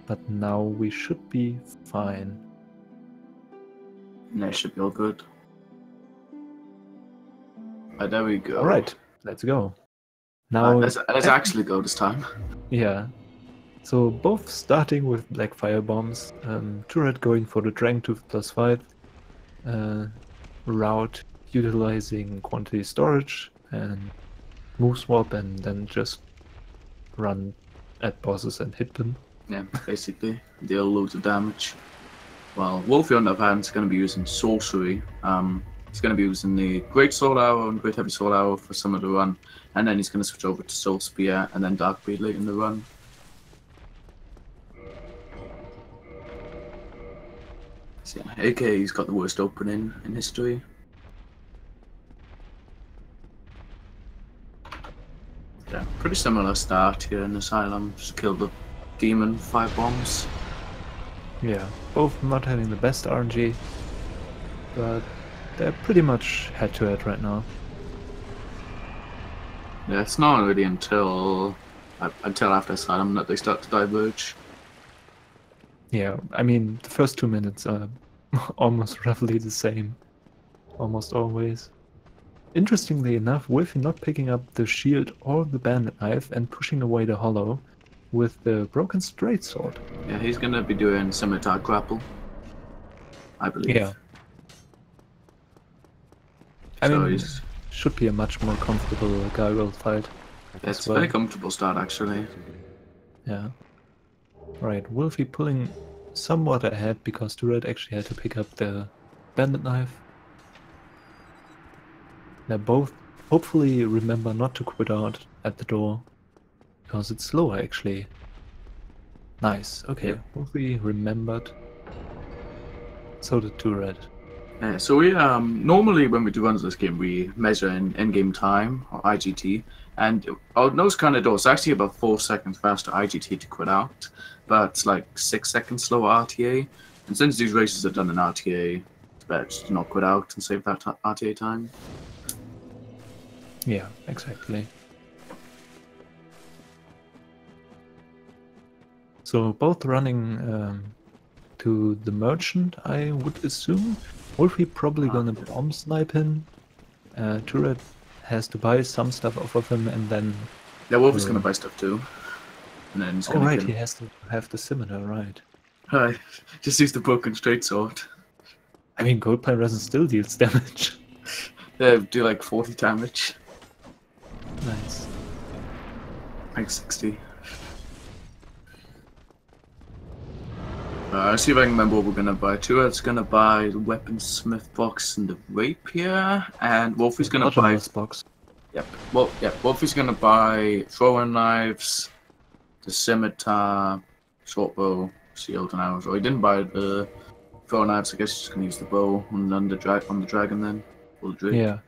but now we should be fine. Yeah, it should be all good. Right, there we go. Alright, let's go. Now let's actually go this time. Yeah. So both starting with black fire bombs, 2RED going for the Dragntooth +5 route, utilizing quantity storage and move swap, and then just run at bosses and hit them. Yeah, basically deal loads of damage. While Wolfie on the other hand is going to be using sorcery. He's going to be using the Great Sword Arrow and Great Heavy Sword Arrow for some of the run, and then he's going to switch over to Soul Spear and then Dark Blade late in the run. So yeah, AK he's got the worst opening in history. Yeah, pretty similar start here in Asylum. Just killed the demon 5 bombs. Yeah, both not having the best RNG, but they're pretty much head-to-head right now. Yeah, it's not really until after Asylum that they start to diverge. Yeah, I mean, the first 2 minutes are almost roughly the same, almost always. Interestingly enough, Wolfie not picking up the shield or the bandit knife and pushing away the hollow with the broken straight sword. Yeah, he's gonna be doing scimitar grapple, I believe. Yeah. I mean, should be a much more comfortable gargoyle fight. It's a very comfortable start, actually. Yeah. Right, Wolfie pulling somewhat ahead because 2RED actually had to pick up the bandit knife. They both hopefully remember not to quit out at the door, because it's slower actually. Nice, okay, yep. Wolfie remembered. So did 2RED. Yeah, so we normally when we do runs this game we measure in in-game time, or IGT, and on those kind of doors it's actually about 4 seconds faster IGT to quit out, but it's like 6 seconds slower RTA, and since these races are done in RTA, it's better just to not quit out and save that RTA time. Yeah, exactly. So both running to the merchant, I would assume. Wolfie probably gonna bomb snipe him. 2RED has to buy some stuff off of him, and then... Yeah, Wolfie's gonna buy stuff too. And then he's gonna he has to have the scimitar, right. Right, just use the broken straight sword. I mean, gold pine resin still deals damage. They do like 40 damage. Nice. Like 60. Let's see if I can remember what we're gonna buy. 2RED's gonna buy the weaponsmith box and the rapier, and Wolfie's gonna buy box. Yep. Well, yeah. Wolfie's gonna buy throwing knives, the scimitar, short bow, shield, and arrows. Or he didn't buy the throwing knives. I guess he's just gonna use the bow on the dragon then. Or the drake. Yeah.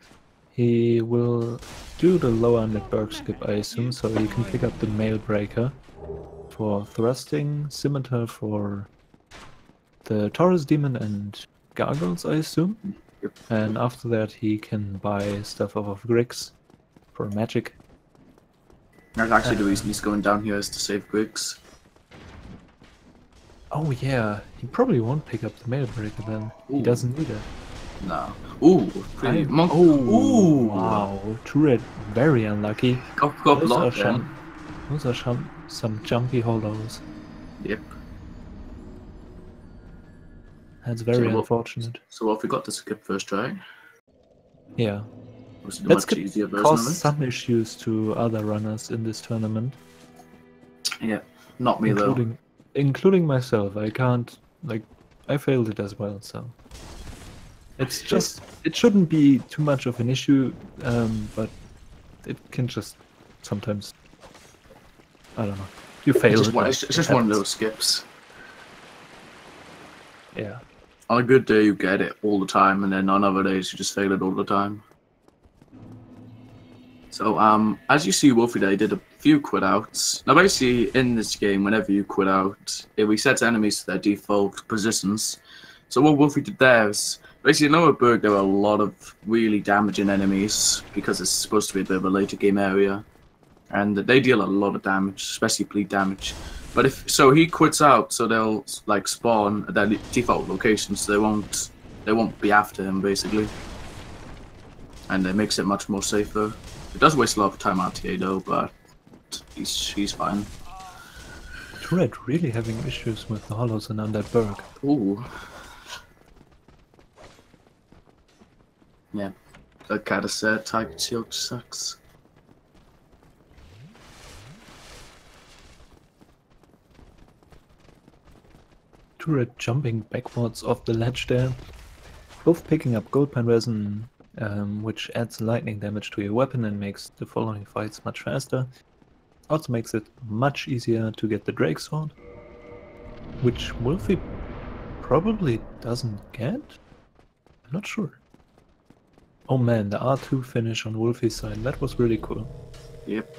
He will do the lower-handed berg skip, I assume, so you can pick up the mail breaker for thrusting, scimitar for the Taurus demon and gargoyles, I assume. Yep. And after that he can buy stuff off of Griggs for magic. That's actually the reason he's going down here is to save Griggs. Oh yeah, he probably won't pick up the mail breaker then. Ooh. He doesn't need it. No. Ooh, pretty monk. Ooh, wow. 2RED very unlucky. Got blocked then. Those are some jumpy hollows. Yep. That's very unfortunate. So what we got to skip first try? Yeah. Let's cause some issues to other runners in this tournament. Yeah, not me though. Including myself. I can't, I failed it as well, so. It's just, it shouldn't be too much of an issue, but it can just sometimes, I don't know, you fail. It's just one of those skips. Yeah. On a good day you get it all the time, and then on other days you just fail it all the time. So as you see, Wolfie there did a few quit outs. Now basically in this game, whenever you quit out, it resets enemies to their default positions. So what Wolfie did there is, basically in Lower Berg there are a lot of really damaging enemies, because it's supposed to be a bit of a later game area. And they deal a lot of damage, especially bleed damage. But if so, he quits out, so they'll like spawn at their default location, so they won't be after him basically, and it makes it much more safer. It does waste a lot of time RTA though, but he's fine. 2RED really having issues with the hollows and Undead Berg. Ooh. Yeah, like Kata said, Tiger Shield sucks. Turret jumping backwards off the ledge there. Both picking up gold pen resin, which adds lightning damage to your weapon and makes the following fights much faster. Also makes it much easier to get the Drake Sword, which Wolfie probably doesn't get? I'm not sure. Oh man, the R2 finish on Wolfie's side, that was really cool. Yep.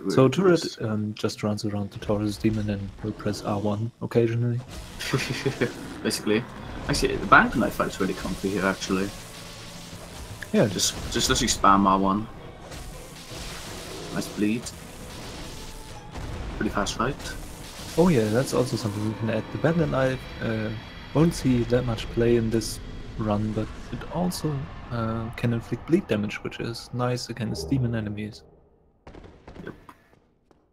So Turret just runs around the Taurus Demon and will press R1 occasionally. Basically. Actually, the Bank Knife fight's really comfy here, actually. Yeah, Just literally spam R1. Nice bleed. Pretty fast fight. oh yeah, that's also something we can add. The Bandit Knife won't see that much play in this run, but it also can inflict bleed damage, which is nice against demon enemies. Yep.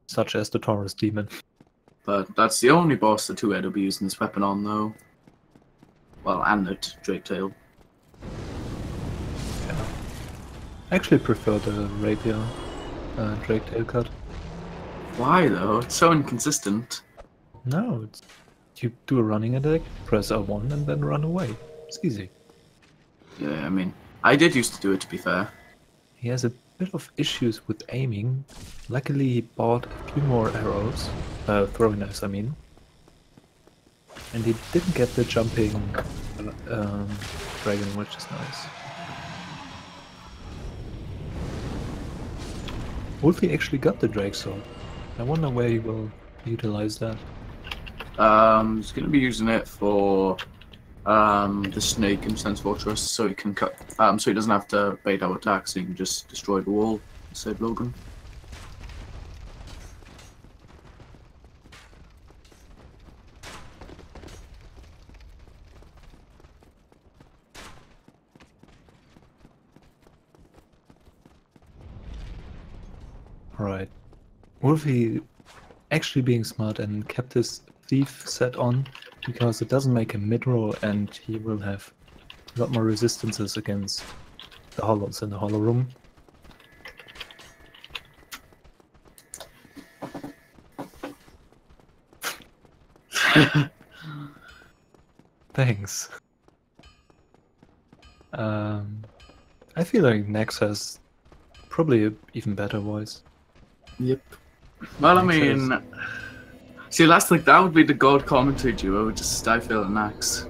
Such as the Taurus Demon. But that's the only boss the 2RED will be using this weapon on, though. Well, and the Drake Tail. Yeah. I actually prefer the Rapier Drake Tail cut. Why, though? It's so inconsistent. No, it's, you do a running attack, press R1 and then run away. It's easy. Yeah, I mean, I did used to do it, to be fair. He has a bit of issues with aiming. Luckily he bought a few more arrows, throwing knives I mean. And he didn't get the jumping dragon, which is nice. Wolfie actually got the Drake Sword. I wonder where he will utilize that. He's going to be using it for the snake in Sense Fortress, so he can cut. So he doesn't have to bait our attacks. So he can just destroy the wall, and save Logan. Right. Wolfie actually being smart and kept his thief set on because it doesn't make him mid-roll and he will have a lot more resistances against the hollows in the hollow room. Thanks. I feel like Nex has probably an even better voice. Yep. Well, I mean, see, that's like that would be the god commentary duo. Just I feel an axe.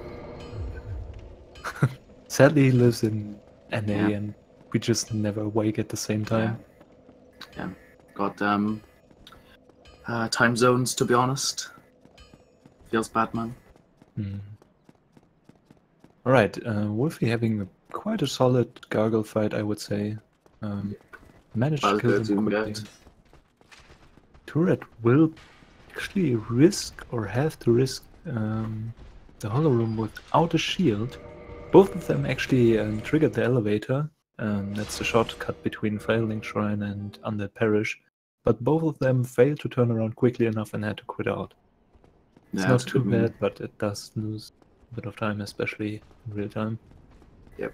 Sadly, he lives in NA Yeah. and we just never wake at the same time. Yeah. Got time zones, to be honest. Feels bad, man. Alright, Wolfie having quite a solid gargle fight, I would say. Managed to kill him quickly. 2RED will actually risk, or have to risk, the hollow room without a shield. Both of them actually triggered the elevator. That's the shortcut between Failing Shrine and Undead Parish. But both of them failed to turn around quickly enough and had to quit out. It's Yeah, not that's a too good bad, move. but it does lose a bit of time, especially in real time. Yep.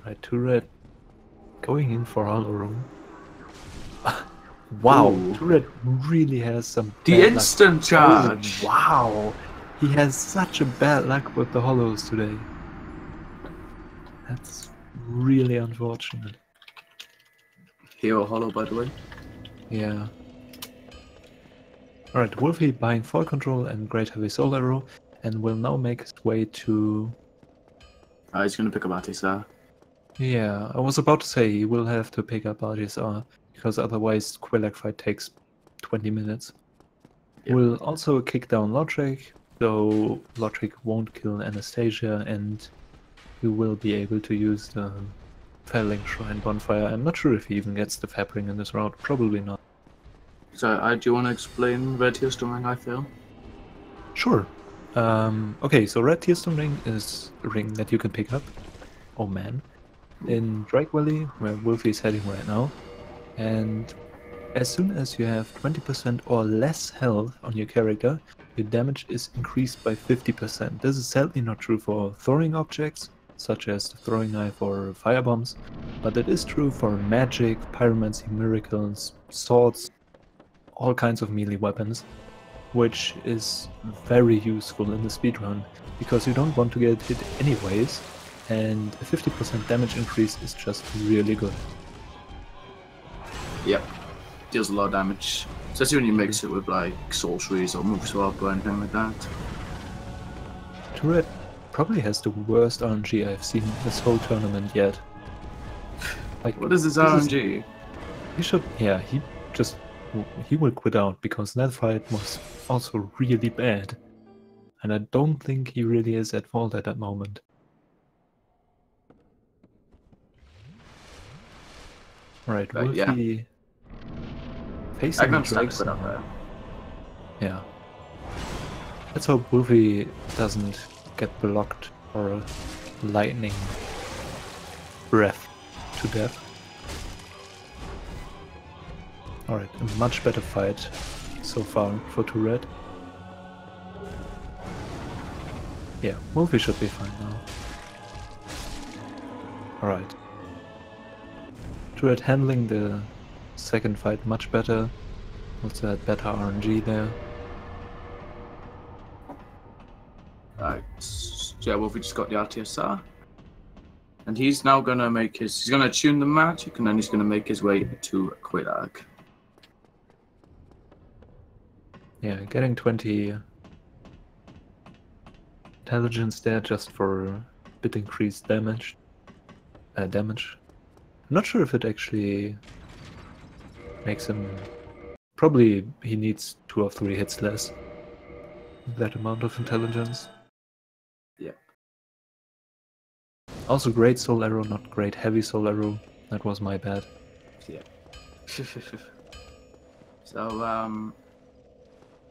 Right, 2RED going in for hollow room. Wow, Ooh. 2RED really has some The bad luck. instant charge. Oh, wow, he has such a bad luck with the hollows today. That's really unfortunate. Hero hollow, by the way. Yeah. Alright, Wolfie buying Fall Control and Great Heavy Soul Arrow, and will now make his way to... He's gonna pick up Atisar. Yeah, I was about to say he will have to pick up RGSR, because otherwise Quillag fight takes 20 minutes. Yep. Will also kick down Lotric, so Lotric won't kill Anastasia, and he will be able to use the Failing Shrine Bonfire. I'm not sure if he even gets the Fab Ring in this route, probably not. So, do you want to explain Red Tearstone Ring, I feel? Sure. Okay, so Red Tearstone Ring is a ring that you can pick up. Oh man. In Drake Valley, where Wolfie is heading right now. And as soon as you have 20% or less health on your character, your damage is increased by 50%. This is sadly not true for throwing objects, such as the throwing knife or firebombs, but it is true for magic, pyromancy, miracles, swords, all kinds of melee weapons, which is very useful in the speedrun, because you don't want to get hit anyways, and a 50% damage increase is just really good. Yep. Deals a lot of damage. Especially when you mix it with like sorceries or move swap or anything like that. 2RED probably has the worst RNG I've seen this whole tournament yet. Like, What is this RNG? He should, yeah, he will quit out, because that fight was also really bad. And I don't think he really is at fault at that moment. Alright, Wolfie facing the Drakes now. Yeah. Let's hope Wolfie doesn't get blocked or a lightning breath to death. Alright, a much better fight so far for 2RED. Yeah, Wolfie should be fine now. Alright. 2RED handling the second fight much better. Also had better RNG there. Right. Yeah, Wolfie just got the RTSR. And he's now gonna make his... He's gonna tune the magic, and then he's gonna make his way to Quillag. Yeah, getting 20 intelligence there just for a bit increased damage. I'm not sure if it actually makes him... Probably he needs 2 or 3 hits less. That amount of intelligence. Yeah. Also great soul arrow, not great heavy soul arrow. That was my bad. Yeah. So,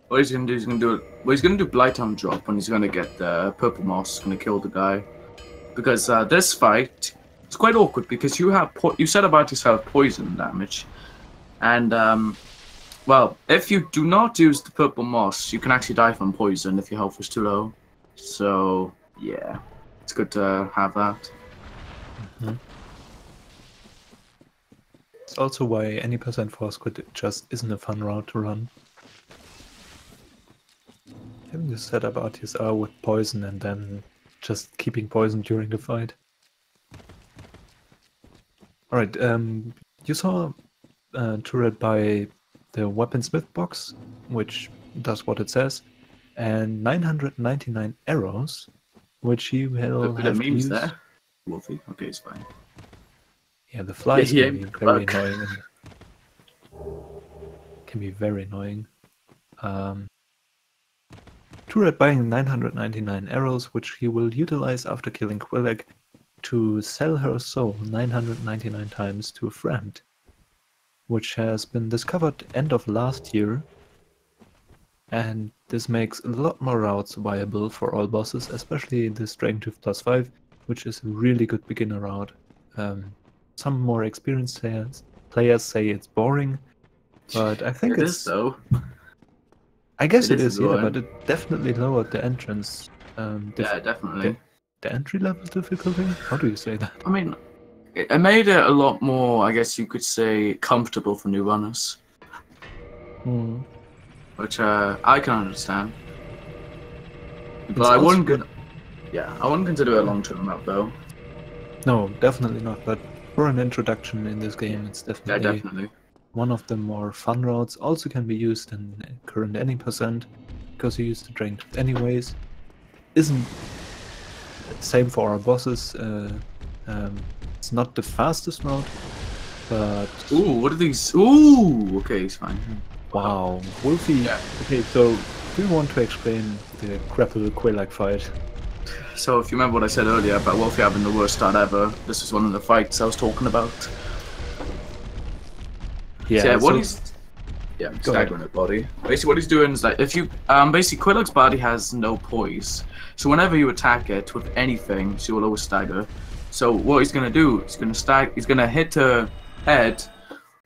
what he's gonna do, he's gonna do Blight Arm drop, and he's gonna get the purple moss, gonna kill the guy. Because this fight, it's quite awkward, because you said about yourself poison damage. And, well, if you do not use the purple moss, you can actually die from poison if your health is too low. So, yeah, it's good to have that. Mm-hmm. It's also why any percent force quit just isn't a fun route to run. Having to set up RTSR with poison and then just keeping poison during the fight. Alright, you saw 2RED buy the weaponsmith box, which does what it says, and 999 arrows, which he will have to use. There? Wolfie? Okay, it's fine. Yeah, the flies can be very annoying. Can be very annoying. 2RED buying 999 arrows, which he will utilize after killing Quillag to sell her soul 999 times to a friend, which has been discovered end of last year, and this makes a lot more routes viable for all bosses, especially the Strength +5, which is a really good beginner route. Some more experienced players say it's boring, but I think it is though. I guess it is, yeah, but it definitely lowered the entrance. Yeah, definitely. The entry level difficulty? How do you say that? I mean, it made it a lot more, I guess you could say, comfortable for new runners. Hmm. Which I can understand. But I wouldn't consider it a long-term map though. No, definitely not. But for an introduction in this game, it's definitely one of the more fun routes. Also can be used in current any percent, because you use the strength anyways. Isn't same for our bosses. It's not the fastest route, but ooh, what are these? Ooh, okay, it's fine. Wow, Wolfie. Yeah. Okay, so do you want to explain the grapple Quillag fight? So if you remember what I said earlier about Wolfie having the worst start ever, this is one of the fights I was talking about. Yeah. So, Yeah, Go ahead. staggering at body. Basically, what he's doing is like if you basically Quillock's body has no poise, so whenever you attack it with anything, she will always stagger. So what he's gonna do? He's gonna hit her head,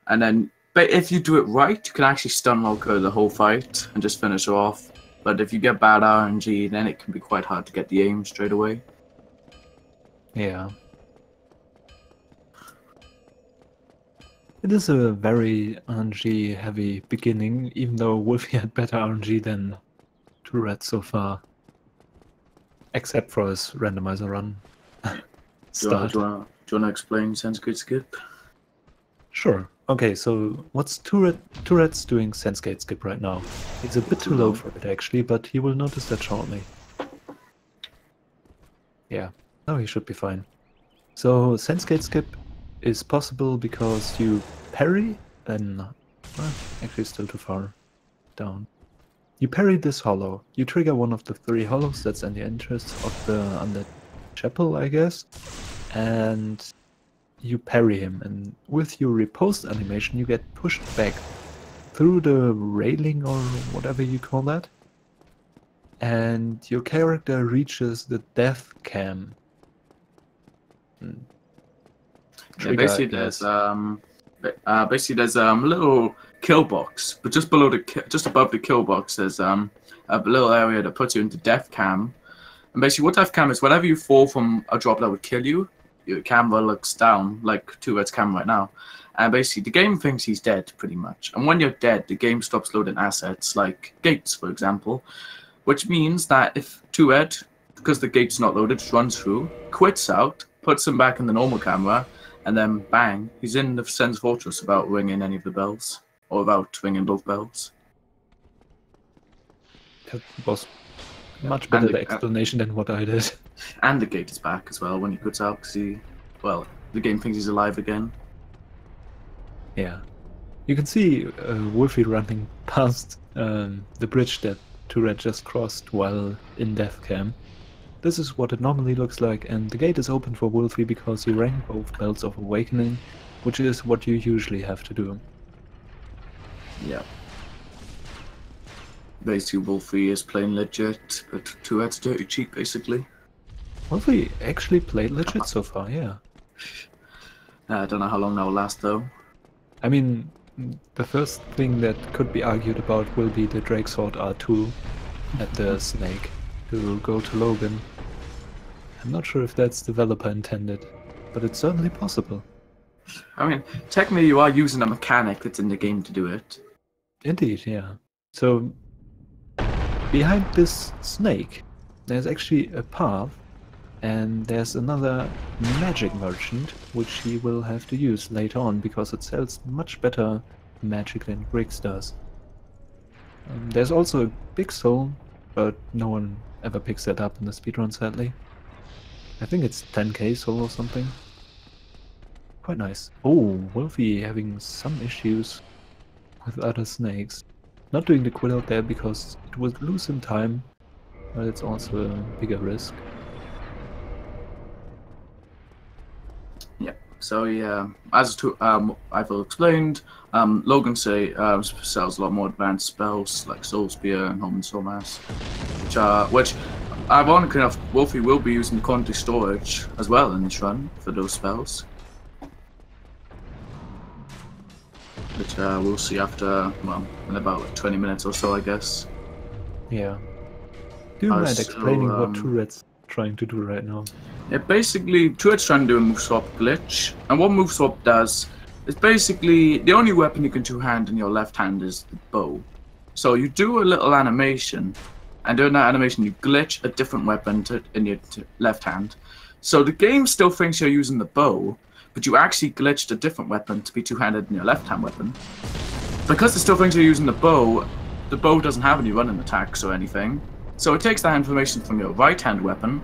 and then. But if you do it right, you can actually stun lock her the whole fight and just finish her off. But if you get bad RNG, then it can be quite hard to get the aim straight away. Yeah. It is a very RNG heavy beginning, even though Wolfie had better RNG than 2RED so far. Except for his randomizer run. Start. Do you wanna explain Sense Gate Skip? Sure. Okay, so what's 2RED's doing Sense Gate Skip right now? It's a bit too low for it actually, but he will notice that shortly. Yeah, now he should be fine. So Sense Gate Skip is possible because you parry, then well, actually still too far down. You parry this hollow. You trigger one of the 3 hollows that's in the interest of the undead chapel, I guess, and you parry him, and with your riposte animation you get pushed back through the railing or whatever you call that, and your character reaches the death cam. Yeah, basically there's a little kill box, but just above the kill box there's a little area that puts you into death cam. And basically what death cam is, whenever you fall from a drop that would kill you, your camera looks down, like 2RED's camera right now. And basically, the game thinks he's dead, pretty much. And when you're dead, the game stops loading assets, like gates, for example. Which means that if 2RED, because the gate's not loaded, just runs through, quits out, puts him back in the normal camera, and then bang, he's in the Sen's Fortress without ringing any of the bells. Or without ringing both bells. That was much better explanation than what I did. And the gate is back as well when he puts out, because the game thinks he's alive again. Yeah. You can see Wolfie running past the bridge that 2RED just crossed while in death cam. This is what it normally looks like, and the gate is open for Wolfie because you rang both bells of awakening, which is what you usually have to do. Yeah. Basically, Wolfie is playing legit, but 2RED's dirty cheap, basically. Wolfie actually played legit so far, yeah. I don't know how long that will last, though. I mean, the first thing that could be argued about will be the Drake Sword R2 at the snake to go to Logan. I'm not sure if that's developer intended, but it's certainly possible. I mean, technically you are using a mechanic that's in the game to do it. Indeed, yeah. So, behind this snake, there's actually a path, and there's another magic merchant, which he will have to use later on, because it sells much better magic than Griggs does. There's also a big soul, but no one ever picks that up in the speedrun, sadly. I think it's 10k soul or something. Quite nice. Oh, Wolfie having some issues with other snakes. Not doing the quill out there because it would lose him time, but it's also a bigger risk. Yeah, so yeah, as I've explained, Logan sells a lot more advanced spells like Soul Spear and Home and Soul Mass, which ironically enough, Wolfie will be using quantity storage as well in this run for those spells. Which we'll see after, well, in about 20 minutes or so, I guess. Yeah. Do you mind explaining what 2RED's trying to do right now? Yeah, basically, 2RED's trying to do a move swap glitch, and what move swap does is basically the only weapon you can two-hand in your left hand is the bow. So you do a little animation, and during that animation you glitch a different weapon in your left hand. So the game still thinks you're using the bow, but you actually glitched a different weapon to be two-handed in your left-hand weapon. Because it still thinks you're using the bow doesn't have any running attacks or anything. So it takes that information from your right-hand weapon,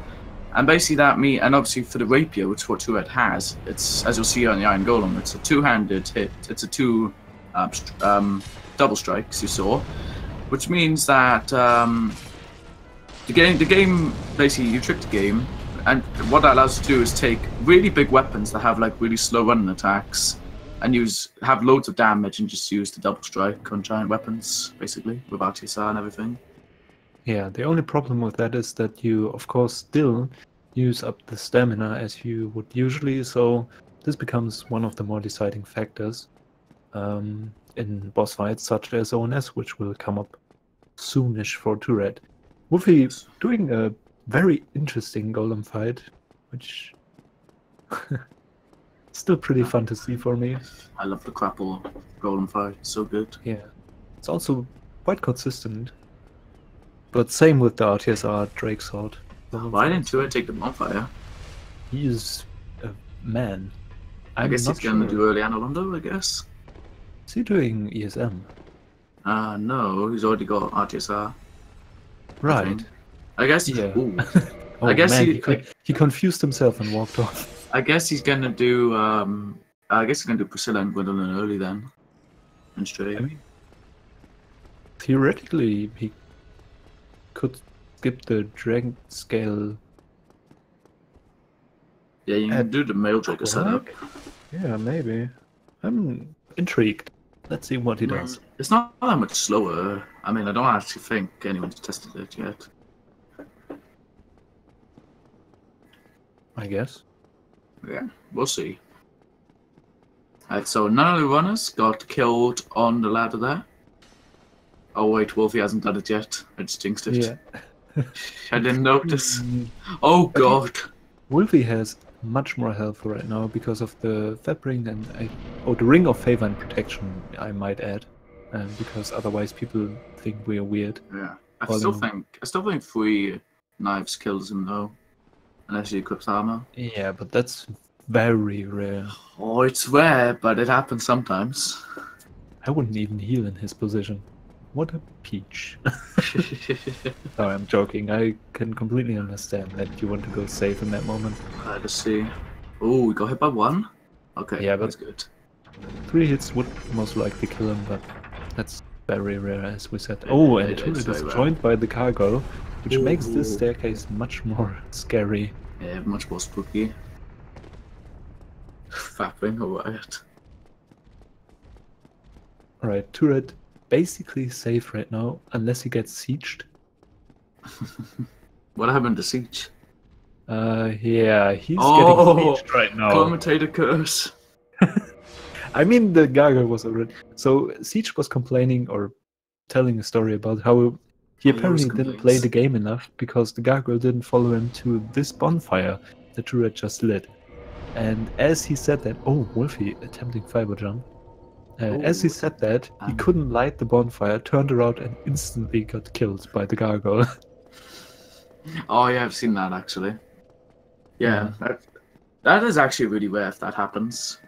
and basically and obviously for the rapier, which is what 2RED has, it's, as you'll see on the Iron Golem, it's a two-handed hit. It's a double strikes, you saw, which means that the game basically, you trick the game. And what that allows you to do is take really big weapons that have like really slow running attacks and have loads of damage and just use the double strike on giant weapons, basically, with RTSR and everything. Yeah, the only problem with that is that you, of course, still use up the stamina as you would usually, so this becomes one of the more deciding factors in boss fights such as ONS, which will come up soonish for 2RED. Wolfie doing a very interesting golem fight, which still pretty fun to see for me. I love the grapple golem fight, it's so good. Yeah, it's also quite consistent. But same with the RTSR Drake Sword. Why didn't 2RED take the bonfire? He is a man. I guess he's gonna do early Analondo, I guess. Is he doing ESM? No, he's already got RTSR. Right. I guess. Yeah. I guess man, he confused himself and walked off. I guess he's gonna do. I guess he's gonna do Priscilla and Gwendolyn early then. And straight. I mean, theoretically, he could skip the Dragon Scale. Yeah, you can do the Mail Draker setup. Yeah, maybe. I'm intrigued. Let's see what he does. It's not that much slower. I mean, I don't actually think anyone's tested it yet. I guess. Yeah, we'll see. Alright, so none of the runners got killed on the ladder there. Oh wait, Wolfie hasn't done it yet. I just jinxed it. Yeah. I didn't notice. Oh god. Wolfie has much more health right now because of the Fab Ring and the Ring of Favor and Protection, I might add, because otherwise people think we're weird. Yeah, I still think 3 knives kills him though, unless he equips armor. Yeah, but that's very rare. Oh, it's rare, but it happens sometimes. I wouldn't even heal in his position. What a peach. No, I'm joking. I can completely understand that you want to go safe in that moment. Let's see. Oh, we got hit by 1? Okay, yeah, that's good. 3 hits would most likely kill him, but that's very rare, as we said. Oh, and it is joined by the cargo, which makes this staircase much more scary. Yeah, much more spooky. Fapping away. Alright, 2RED basically safe right now, unless he gets sieged. What happened to Siege? Yeah, he's getting sieged right now. Commentator curse. I mean, the gargoyle was already... So, Siege was complaining or telling a story about how he apparently didn't play the game enough because the gargoyle didn't follow him to this bonfire that 2RED just lit. And as he said that... Oh, Wolfie attempting fiber jump. As he said that, he couldn't light the bonfire, turned around and instantly got killed by the gargoyle. Oh yeah, I've seen that actually. Yeah, that is actually really rare if that happens.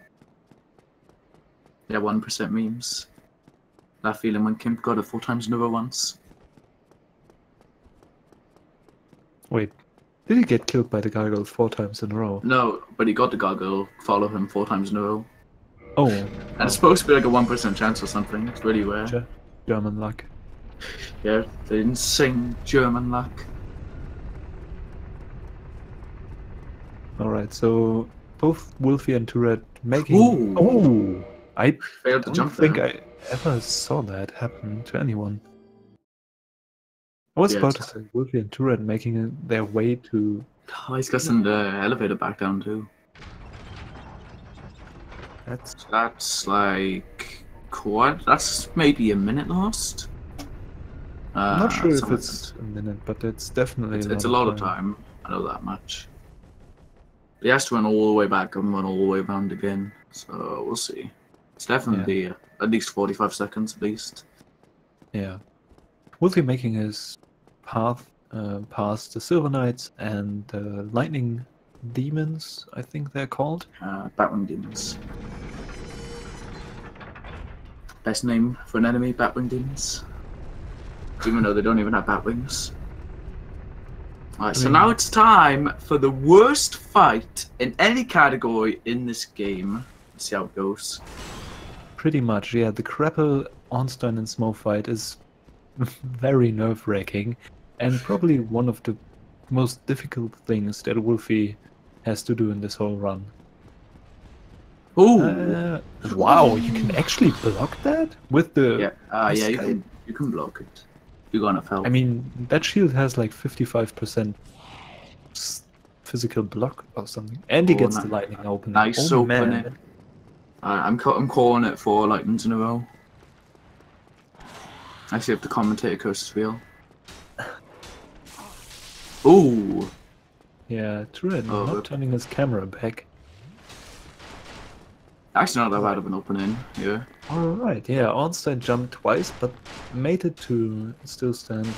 Yeah, 1% memes. That feeling when Kimp got it 4 times in a row once. Wait, did he get killed by the gargoyle 4 times in a row? No, but he got the gargoyle follow him 4 times in a row. Oh. And it's supposed to be like a 1% chance or something. It's really rare. German luck. Yeah, the insane German luck. Alright, so both Wolfie and 2RED making... Oh! I failed to jump think I ever saw that happen to anyone. I was about to say Wolfie and 2RED making their way to... Oh, he's got some elevator back down too. That's like quite. That's maybe a minute lost. I'm not sure if it's a minute, but it's definitely. It's a lot of time. I know that much. He has to run all the way back and run all the way around again. So we'll see. It's definitely at least 45 seconds at least. Yeah. Wolfie making his path past the Silver Knights and the Lightning Demons, I think they're called. Batwing Demons. Best name for an enemy, Batwing Demons. Even though they don't even have Batwings. Alright, so now it's time for the worst fight in any category in this game. Let's see how it goes. Pretty much, yeah. The Crapple, Ornstein and Smoke fight is very nerve-wracking and probably one of the most difficult things that Wolfie has to do in this whole run. Oh, Wow, you can actually block that with the... yeah. Yeah, Sky- you can block it. You got enough health. I mean, that shield has like 55% physical block or something. And he Oh, gets the lightning opening. nice Oh, opening. man. I'm calling it 4 lightnings in a row. I see if the commentator curses real. Ooh. Yeah, 2RED not rip. turning his camera back. Actually, not that bad of an opening. Yeah. Alright, yeah, Ornstein jumped twice, but made it to still stand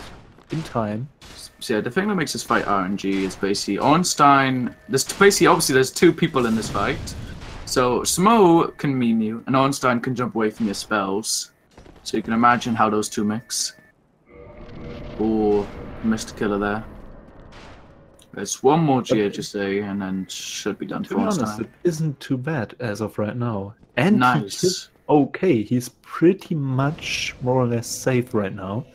in time. So yeah, the thing that makes this fight RNG is basically Ornstein. Obviously there's 2 people in this fight. So Smo can meme you, and Ornstein can jump away from your spells. So you can imagine how those 2 mix. Oh, missed a killer there. There's one more GHSA, and then should be done To for be honest, Ornstein. it isn't too bad as of right now. And Nice. okay, he's pretty much more or less safe right now.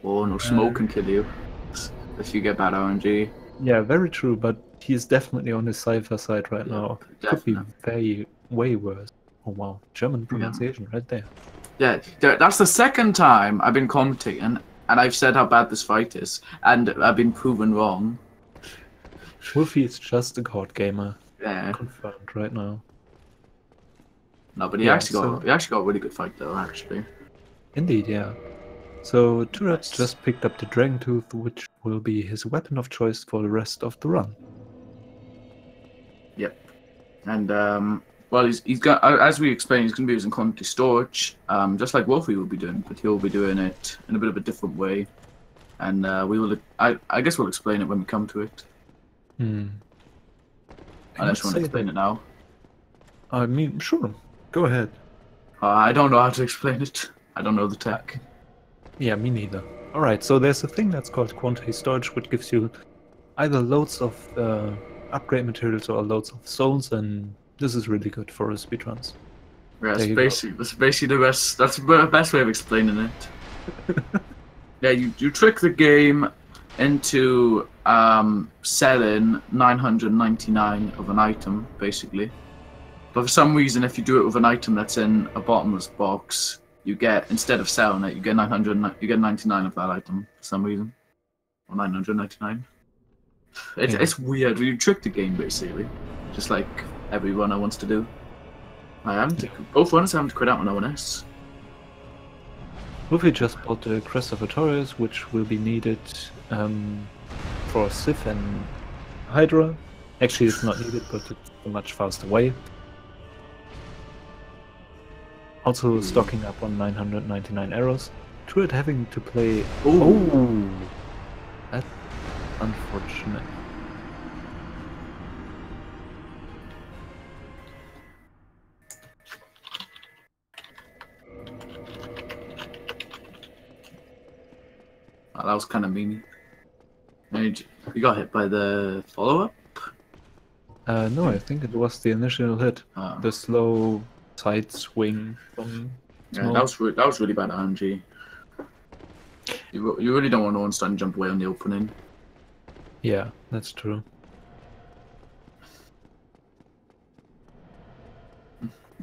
Oh, no, Smo can kill you if you get bad RNG. Yeah, very true, but he's definitely on the safer side right now. Could be way worse. Oh wow, German pronunciation right there. Yeah, that's the second time I've been commentating, and I've said how bad this fight is, and I've been proven wrong. Wolfie is just a god gamer. Yeah. Confirmed right now. No, but he actually got a really good fight though, actually. Indeed, yeah. So 2RED just picked up the Dragon Tooth, which will be his weapon of choice for the rest of the run. Yep. And well, he's got, as we explained, he's going to be using quantity storage, just like Wolfie will be doing, but he'll be doing it in a bit of a different way. And I guess we'll explain it when we come to it. Unless you want to explain it now. I mean, sure. Go ahead. I don't know how to explain it. I don't know the tech. Yeah, me neither. Alright, so there's a thing that's called quantity storage, which gives you either loads of upgrade materials or loads of souls, and this is really good for speedruns. Yeah, that's basically the best. That's the best way of explaining it. Yeah, you trick the game into selling 999 of an item, basically. But for some reason, if you do it with an item that's in a bottomless box, you get, instead of selling it, you get 99 of that item for some reason, or 999. It's weird. You trick the game basically, just like every runner wants to do. Both runners having to quit out on ONS. Wolfie just bought the Crest of Artorias, which will be needed for Sif and Hydra. Actually, it's not needed, but it's a much faster way. Also stocking up on 999 arrows. 2RED having to play... Oh! That's unfortunate. Oh, that was kind of mean. You got hit by the follow-up? No, I think it was the initial hit. The slow side swing from... Yeah, that was really bad RNG. You really don't want to Ornstein jump away on the opening. Yeah, that's true.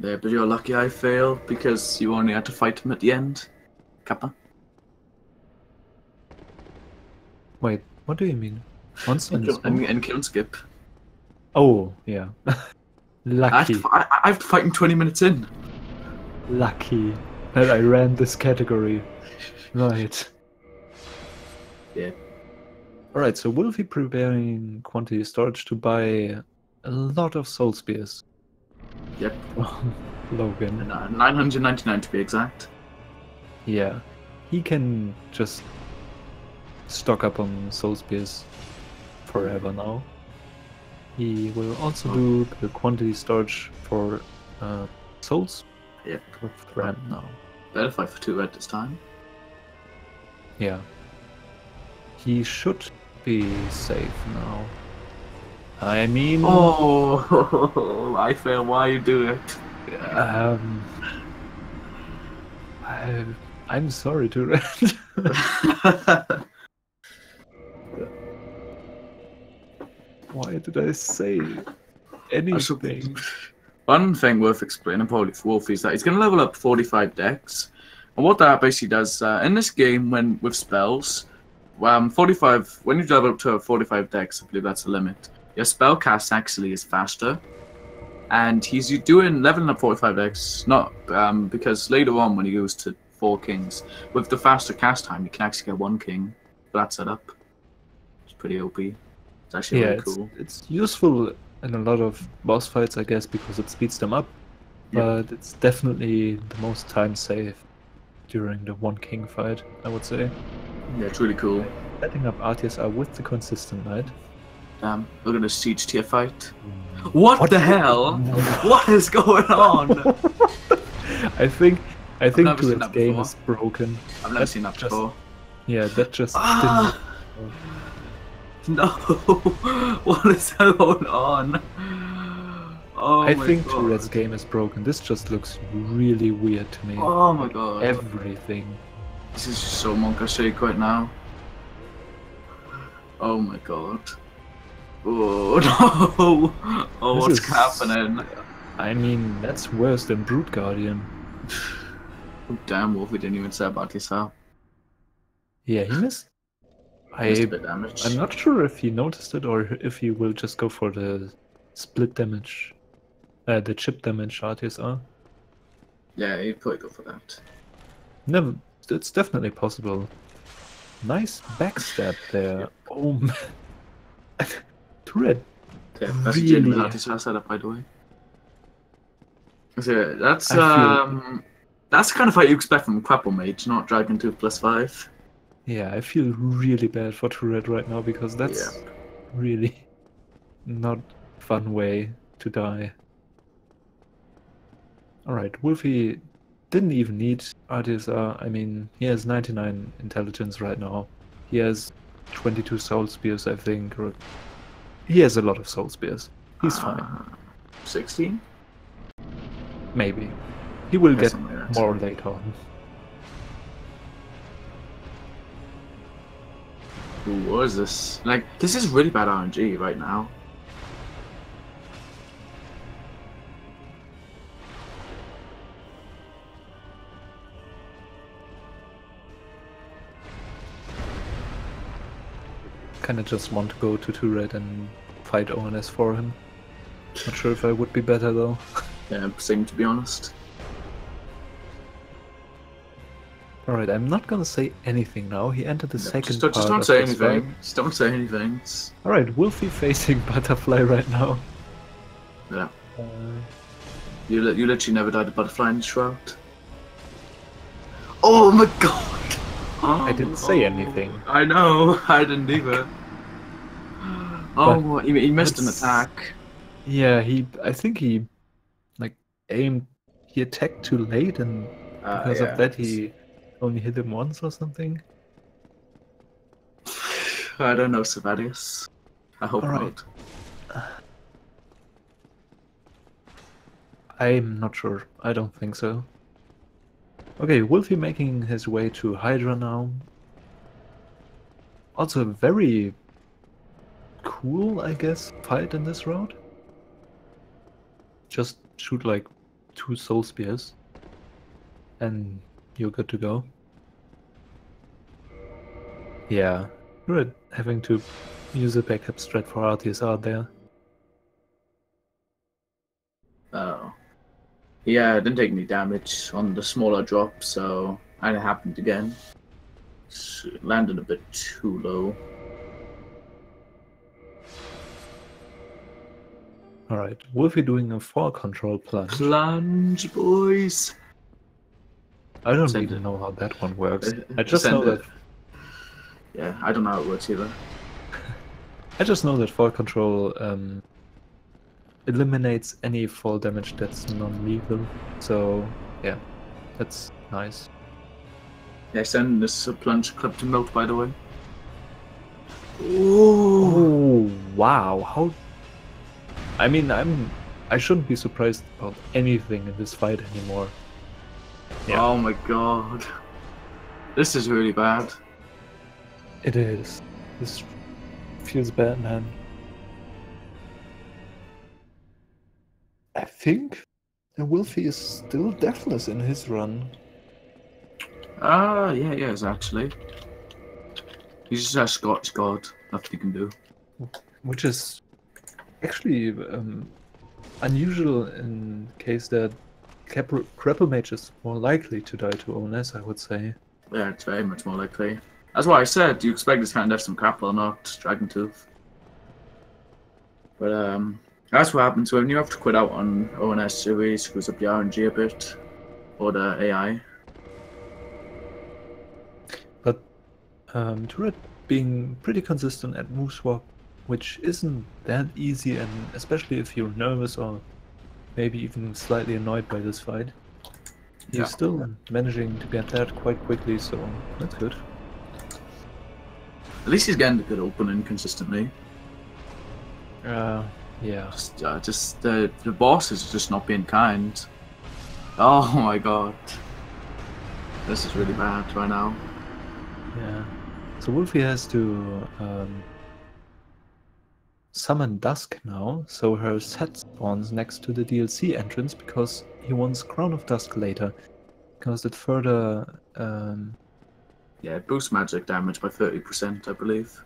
Yeah, but you're lucky I failed because you only had to fight him at the end. Kappa. Wait, what do you mean? And kill skip. Oh, yeah. Lucky. I have to fight him 20 minutes in. Lucky that I ran this category. Right. Yeah. Alright, so Wolfie preparing quantity storage to buy a lot of soul spears. Yep. Logan. 999 to be exact. Yeah. He can just stock up on soul spears forever now. He will also do the quantity storage for souls. Yep. With Ram now. Better fight for 2RED this time. Yeah. He should be safe now. I mean... Oh, I fail. Why you do it? I'm sorry to Red. Why did I say anything? One thing worth explaining probably for Wolfie is that he's going to level up 45 decks. And what that basically does, in this game, when with spells, 45, when you level up to 45 decks, I believe that's the limit, your spell cast actually is faster. And he's doing leveling up 45 decks, not because later on when he goes to 4 kings, with the faster cast time, you can actually get 1 king for that setup. It's pretty OP. It's actually really cool. It's useful in a lot of boss fights, I guess, because it speeds them up. But it's definitely the most time safe during the 1 king fight, I would say. Yeah, it's really cool. Setting up RTSR with the consistent knight. Look at the siege tier fight. What the hell? What is going on? I think 2RED2Game is broken. I've never seen that before. Yeah, that just didn't... No! What is going on? Oh I think 2RED2Game is broken. This just looks really weird to me. Oh my god. Everything. This is just so Monka shake right now. Oh my god. Oh no! Oh, what's happening? I mean, that's worse than Brute Guardian. Oh, damn, Wolf, we didn't even say about this out. Yeah, he missed. Missed a bit damage. I'm not sure if he noticed it or if he will just go for the split damage, the chip damage RTSR. Yeah, he'd probably go for that. No, it's definitely possible. Nice backstab there. Yep. Oh man. 2RED. Yeah, that's really... a genuine RTSR setup, by the way. So that's the kind of fight you expect from Quapple Mage, not Dragon 2+5. Yeah, I feel really bad for 2RED right now because that's really not a fun way to die. Alright, Wolfie didn't even need RTSR. I mean, he has 99 intelligence right now. He has 22 soul spears, I think. Or he has a lot of soul spears. He's fine. 16? Maybe. He will get more later on. Ooh, what is this? Like, this is really bad RNG right now. Kinda just want to go to 2RED and fight ONS for him. Not sure if I would be better though. Yeah, same to be honest. Alright, I'm not gonna say anything now. He entered the second part. Just don't say anything. Just don't say anything. Alright, Wolfie facing Butterfly right now. Yeah. You literally never died of Butterfly in the Shroud. Oh my god! I didn't say anything. I know, I didn't either. Oh, he missed an attack. Yeah, I think he he attacked too late and because of that he only hit him once or something. I don't know, Savadius. I hope not. I'm not sure. I don't think so. Okay, Wolfie making his way to Hydra now. Also a very cool, I guess, fight in this round. Just shoot like 2 soul spears and you're good to go. Yeah, 2RED having to use a backup strat for RTSR there. Oh. Yeah, I didn't take any damage on the smaller drop, so it happened again. It landed a bit too low. Alright, Wolfie doing a 4 control plunge. Plunge, boys! I don't even know how that one works. I just know that... Yeah, I don't know how it works either. I just know that 4 control eliminates any fall damage that's non-lethal. So, yeah, that's nice. Yeah, send this plunge clip to note, by the way. Ooh. Oh, wow. How... I mean, I shouldn't be surprised about anything in this fight anymore. Yeah. Oh my god. This is really bad. It is. This feels bad, man. I think Wolfie is still deathless in his run. Yeah, he is actually. He's just a Scottish god. Nothing he can do. Which is actually unusual in case that Crapple Mage is more likely to die to ONS, I would say. Yeah, it's very much more likely. That's why I said you expect this kind to have some Crapple, not Dragon Tooth. But that's what happens when you have to quit out on ONS series, screws up your RNG a bit, or the AI. But 2RED being pretty consistent at move swap, which isn't that easy, and especially if you're nervous or maybe even slightly annoyed by this fight, you're still managing to get that quite quickly, so that's good. At least he's getting a good opening consistently. Yeah. Just the boss is just not being kind. Oh my god. This is really bad right now. Yeah. So Wolfie has to summon Dusk now, so her set spawns next to the DLC entrance because he wants Crown of Dusk later. Because it further... yeah, it boosts magic damage by 30%, I believe.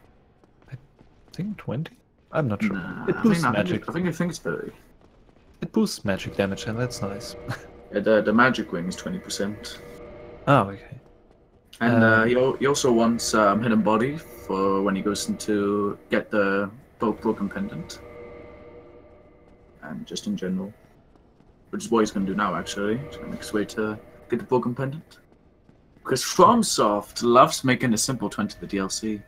I think 20? I'm not sure. Nah, it boosts magic. I think it's 30. It boosts magic damage, and that's nice. Yeah, the magic wing is 20%. Oh, okay. And he also wants Hidden Body for when he goes into get the Broken Pendant. And just in general. Which is what he's going to do now, actually. He's going to make his way to get the Broken Pendant. Because FromSoft loves making it simple to enter the DLC.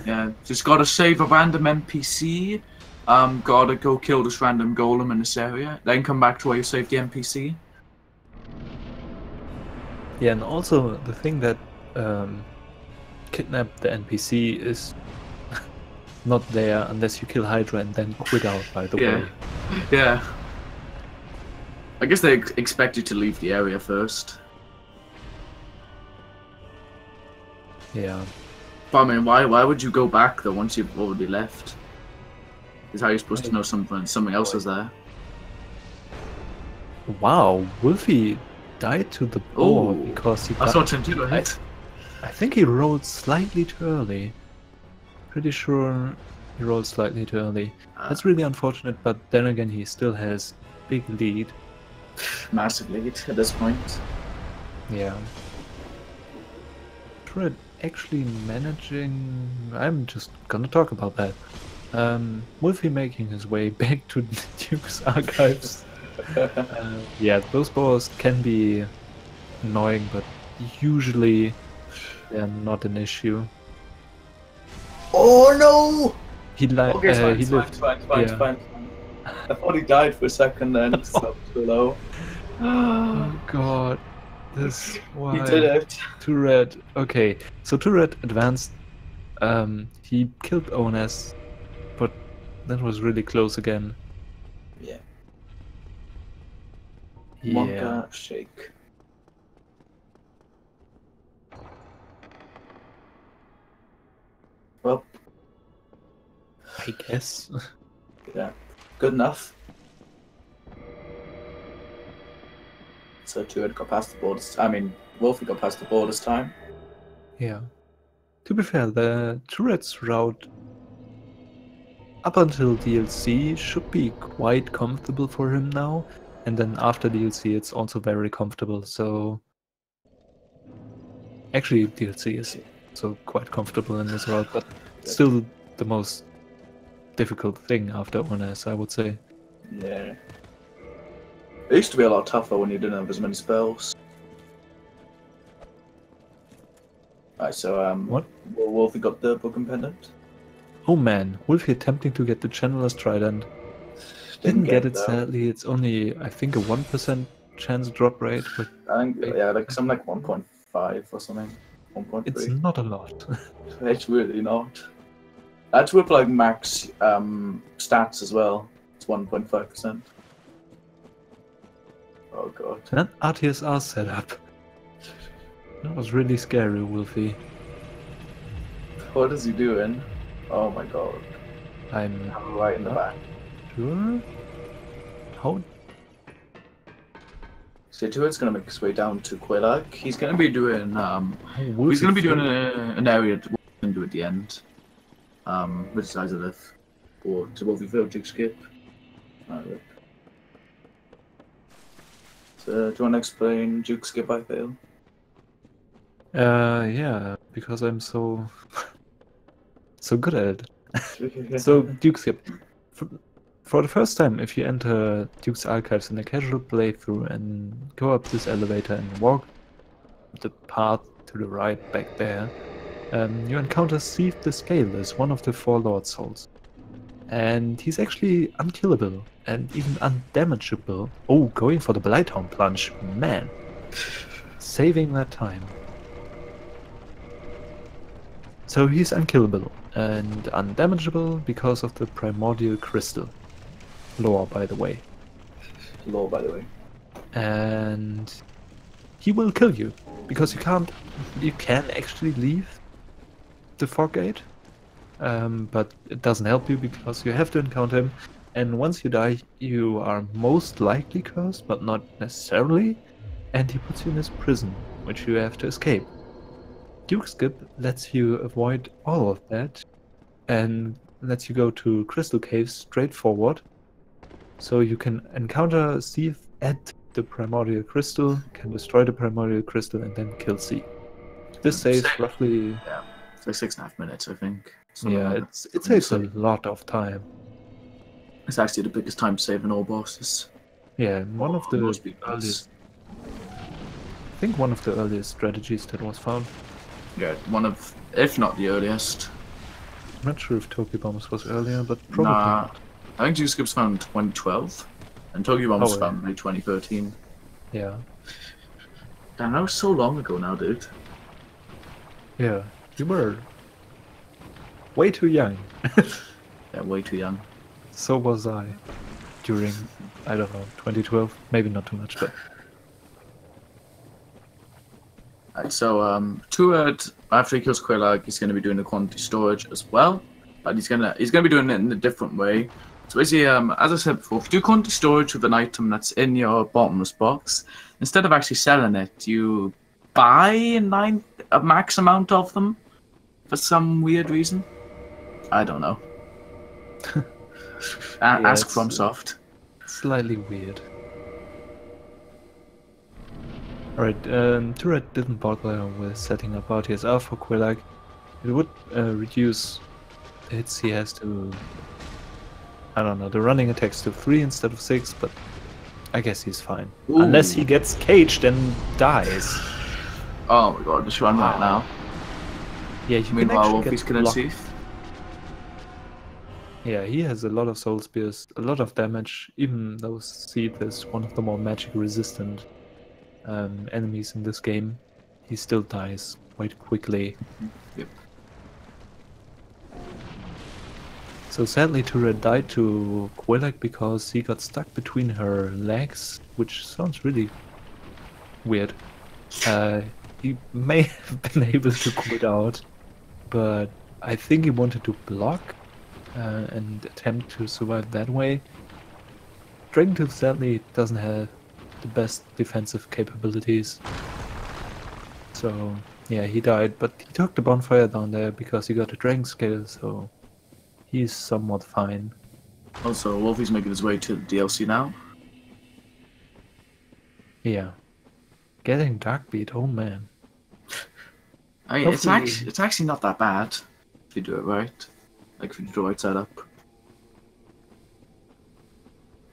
Yeah, just gotta save a random NPC, gotta go kill this random golem in this area, then come back to where you saved the NPC. Yeah, and also the thing that kidnap the NPC is not there unless you kill Hydra and then quit out, by the way. Yeah. I guess they expect you to leave the area first. Yeah. But I mean, why would you go back though once you've already left? Is how you're supposed to know something else is there. Wow, Wolfie died to the board because he got... I saw him do it. I think he rolled slightly too early. Pretty sure he rolled slightly too early. That's really unfortunate, but then again he still has big lead. Massive lead at this point. Yeah. 2RED actually managing... I'm just gonna talk about that. Wolfie making his way back to Duke's archives. Yeah, those balls can be annoying, but usually they're not an issue. Oh no! He lived. Fine. I thought he died for a second then. It's not too low. Oh god. This why He did it. 2RED. Okay, so 2RED advanced. He killed ONS, but that was really close again. Yeah. Yeah. Monka shake. Well, I guess. yeah, good enough. So 2RED got past the borders. I mean, Wolfie got past the borders time. Yeah. To be fair, the 2RED's route up until DLC should be quite comfortable for him now, and then after DLC it's also very comfortable, so... Actually, DLC is also quite comfortable in this route, but still the most difficult thing after ONS, I would say. Yeah. It used to be a lot tougher when you didn't have as many spells. Alright, so What? Wolfie got the Broken Pendant. Oh man, Wolfie attempting to get the Channeler's Trident. Didn't get it, sadly. It's only, I think, a 1% chance drop rate. But I think, yeah, like something like 1.5 or something. 1.3. It's not a lot. It's really not. That's with like max stats as well. It's 1.5%. Oh god. That RTSR setup. That was really scary, Wolfie. What is he doing? Oh my god. I'm right in the back. sure. How? So Turet's gonna make his way down to Quillag. He's gonna be doing Wolfe he's gonna be doing 87. an area that we're gonna do at the end. Which side of live? Or to Wolfie Jig skip. Look. So do you wanna explain Duke skip I fail? Yeah, because I'm so good at it. So Duke skip. For the first time, if you enter Duke's archives in a casual playthrough and go up this elevator and walk the path to the right back there, you encounter Steve the Scaleless, one of the 4 Lord Souls. And he's actually unkillable and even undamageable. Oh, going for the Blighthound plunge, man. Saving that time. So he's unkillable and undamageable because of the Primordial Crystal. Lore, by the way. Lore, by the way. And he will kill you because you can actually leave the fog gate, but it doesn't help you because you have to encounter him. And once you die, you are most likely cursed, but not necessarily. And he puts you in his prison, which you have to escape. Duke skip lets you avoid all of that and lets you go to Crystal Caves straight forward. So you can encounter Steve at the Primordial Crystal, can destroy the Primordial Crystal, and then kill Steve. This saves roughly... Yeah, it's like 6.5 minutes, I think. Yeah, it saves a lot of time. It's actually the biggest time to save in all bosses. Yeah, one of the most earliest... I think one of the earliest strategies that was found. Yeah, one of, if not the earliest. I'm not sure if Tokyo Bombs was earlier, but probably Nah, not. I think Duke skip's found in 2012, and Tokyo Bombs was found in 2013. Yeah. Damn, that was so long ago now, dude. Yeah, you were way too young. Yeah, way too young. So was I during, I don't know, 2012. Maybe not too much, but... Right, so, 2RED, after he kills Quillag, he's going to be doing the quantity storage as well, but he's gonna be doing it in a different way. So basically, as I said before, if you do quantity storage with an item that's in your bottomless box, instead of actually selling it, you buy a max amount of them for some weird reason. I don't know. Ask FromSoft. Slightly weird. Alright, 2RED didn't bother with setting up RTSR for Quillag. It would reduce the hits he has to, I don't know, the running attacks to 3 instead of 6, but I guess he's fine. Ooh. Unless he gets caged and dies. Oh my god, just run right now. Yeah, you Meanwhile, Wolfie's gonna see. Yeah, he has a lot of soul spears, a lot of damage, even though Seath is one of the more magic resistant enemies in this game. He still dies quite quickly. Yep. So sadly 2RED died to Quillag because he got stuck between her legs, which sounds really weird. He may have been able to quit out, but I think he wanted to block and attempt to survive that way. Dragontooth sadly doesn't have the best defensive capabilities. So yeah, he died, but he took the bonfire down there because he got a dragon scale, so he's somewhat fine. Also, Wolfie's making his way to the DLC now. Yeah. Getting Darkbeat, oh man. I mean, it's actually not that bad if you do it right. Like if you do the right setup.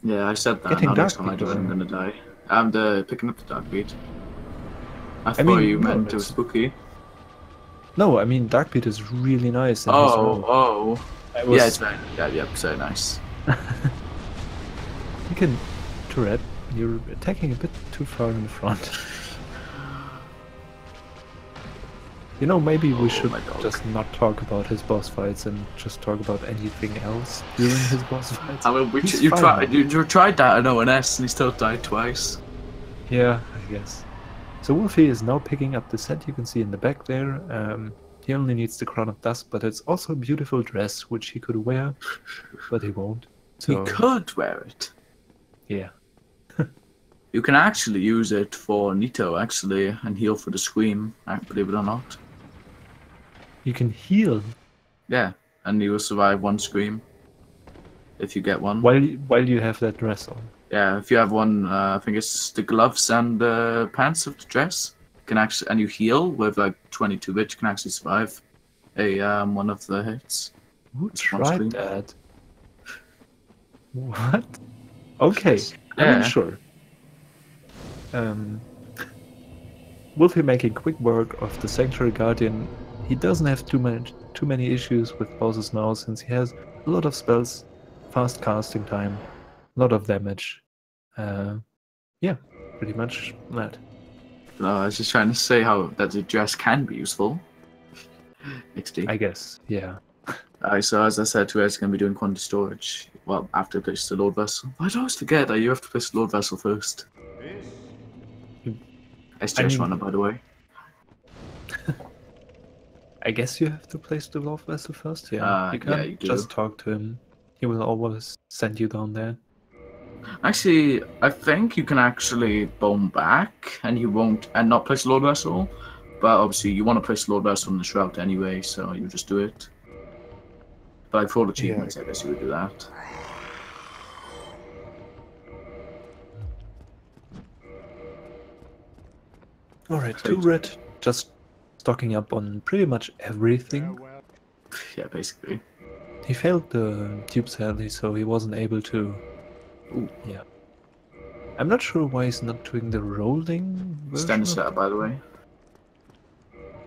Yeah, I said that. Now next time I do it, I'm gonna die. I'm picking up the Darkbeat. I thought you meant it was spooky. No, I mean Darkbeat is really nice. In yeah, it's very, it's very nice. You can, 2RED, you're attacking a bit too far in the front. You know, maybe we should just not talk about his boss fights and just talk about anything else during his boss fights. I mean, you tried that at ONS and he still died twice. Yeah, I guess. So Wolfie is now picking up the set you can see in the back there. He only needs the Crown of Dust, but it's also a beautiful dress which he could wear, but he won't. So... He could wear it. Yeah. You can actually use it for Nito, actually, and heal for the Scream, believe it or not. You can heal Yeah, and you will survive one Scream if you get one. while you have that dress on. Yeah, if you have one, I think it's the gloves and the pants of the dress. Can actually, and you heal with like 22 bit, you can actually survive one of the hits. Who It's one tried Scream. that? What? Okay. I mean, Yeah. sure. Wolfie making quick work of the Sanctuary Guardian. He doesn't have too many issues with bosses now, since he has a lot of spells, fast casting time, a lot of damage. Yeah, pretty much that. No, I was just trying to say how that the dress can be useful. XD. I guess, yeah. So as I said, 2RED's going to be doing quantity storage. Well, after I place the Lord Vessel. I always forget that you have to place the Lord Vessel first. SJS runner, by the way. I guess you have to place the Wolf Vessel first, yeah. You can't yeah, you do. just talk to him. He will always send you down there. Actually, I think you can actually bone back and you won't, and not place Lord Vessel. But obviously, you want to place Lord Vessel in the Shroud anyway, so you just do it. But like for all achievements, I guess you would do that. Alright, 2RED just stocking up on pretty much everything. Yeah, basically. He failed the tube sadly, so he wasn't able to. Ooh. Yeah. I'm not sure why he's not doing the rolling version. Standard setup, by the way.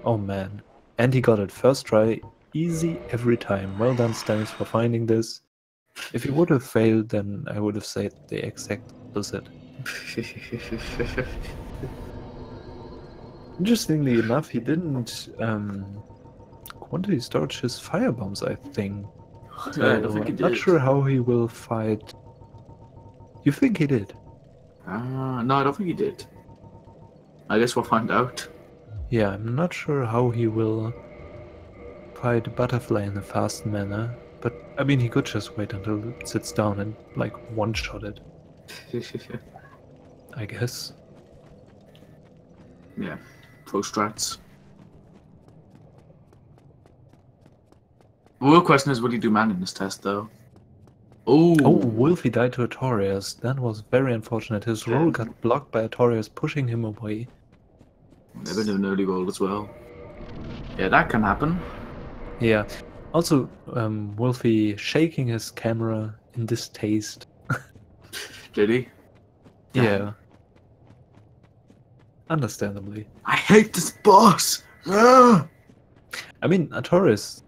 Oh man. And he got it first try, easy every time. Well done, Stanis, for finding this. If he would have failed, then I would have said the exact opposite. Interestingly enough, he didn't quantity storage his firebombs, I think. So Yeah, I don't think he I'm did. not sure how he will fight. You think he did? No, I don't think he did. I guess we'll find out. Yeah, I'm not sure how he will fight Butterfly in a fast manner, but I mean, he could just wait until it sits down and like one-shot it, I guess. Yeah, pro strats. The real question is, will he do man in this test, though? Ooh. Oh, Wolfie died to Artorias. That was very unfortunate. His roll got blocked by Artorias, pushing him away. Maybe an early roll as well. Yeah, that can happen. Yeah. Also, Wolfie shaking his camera in distaste. Did he? Yeah. Understandably. I hate this boss! Ah! I mean, Artorias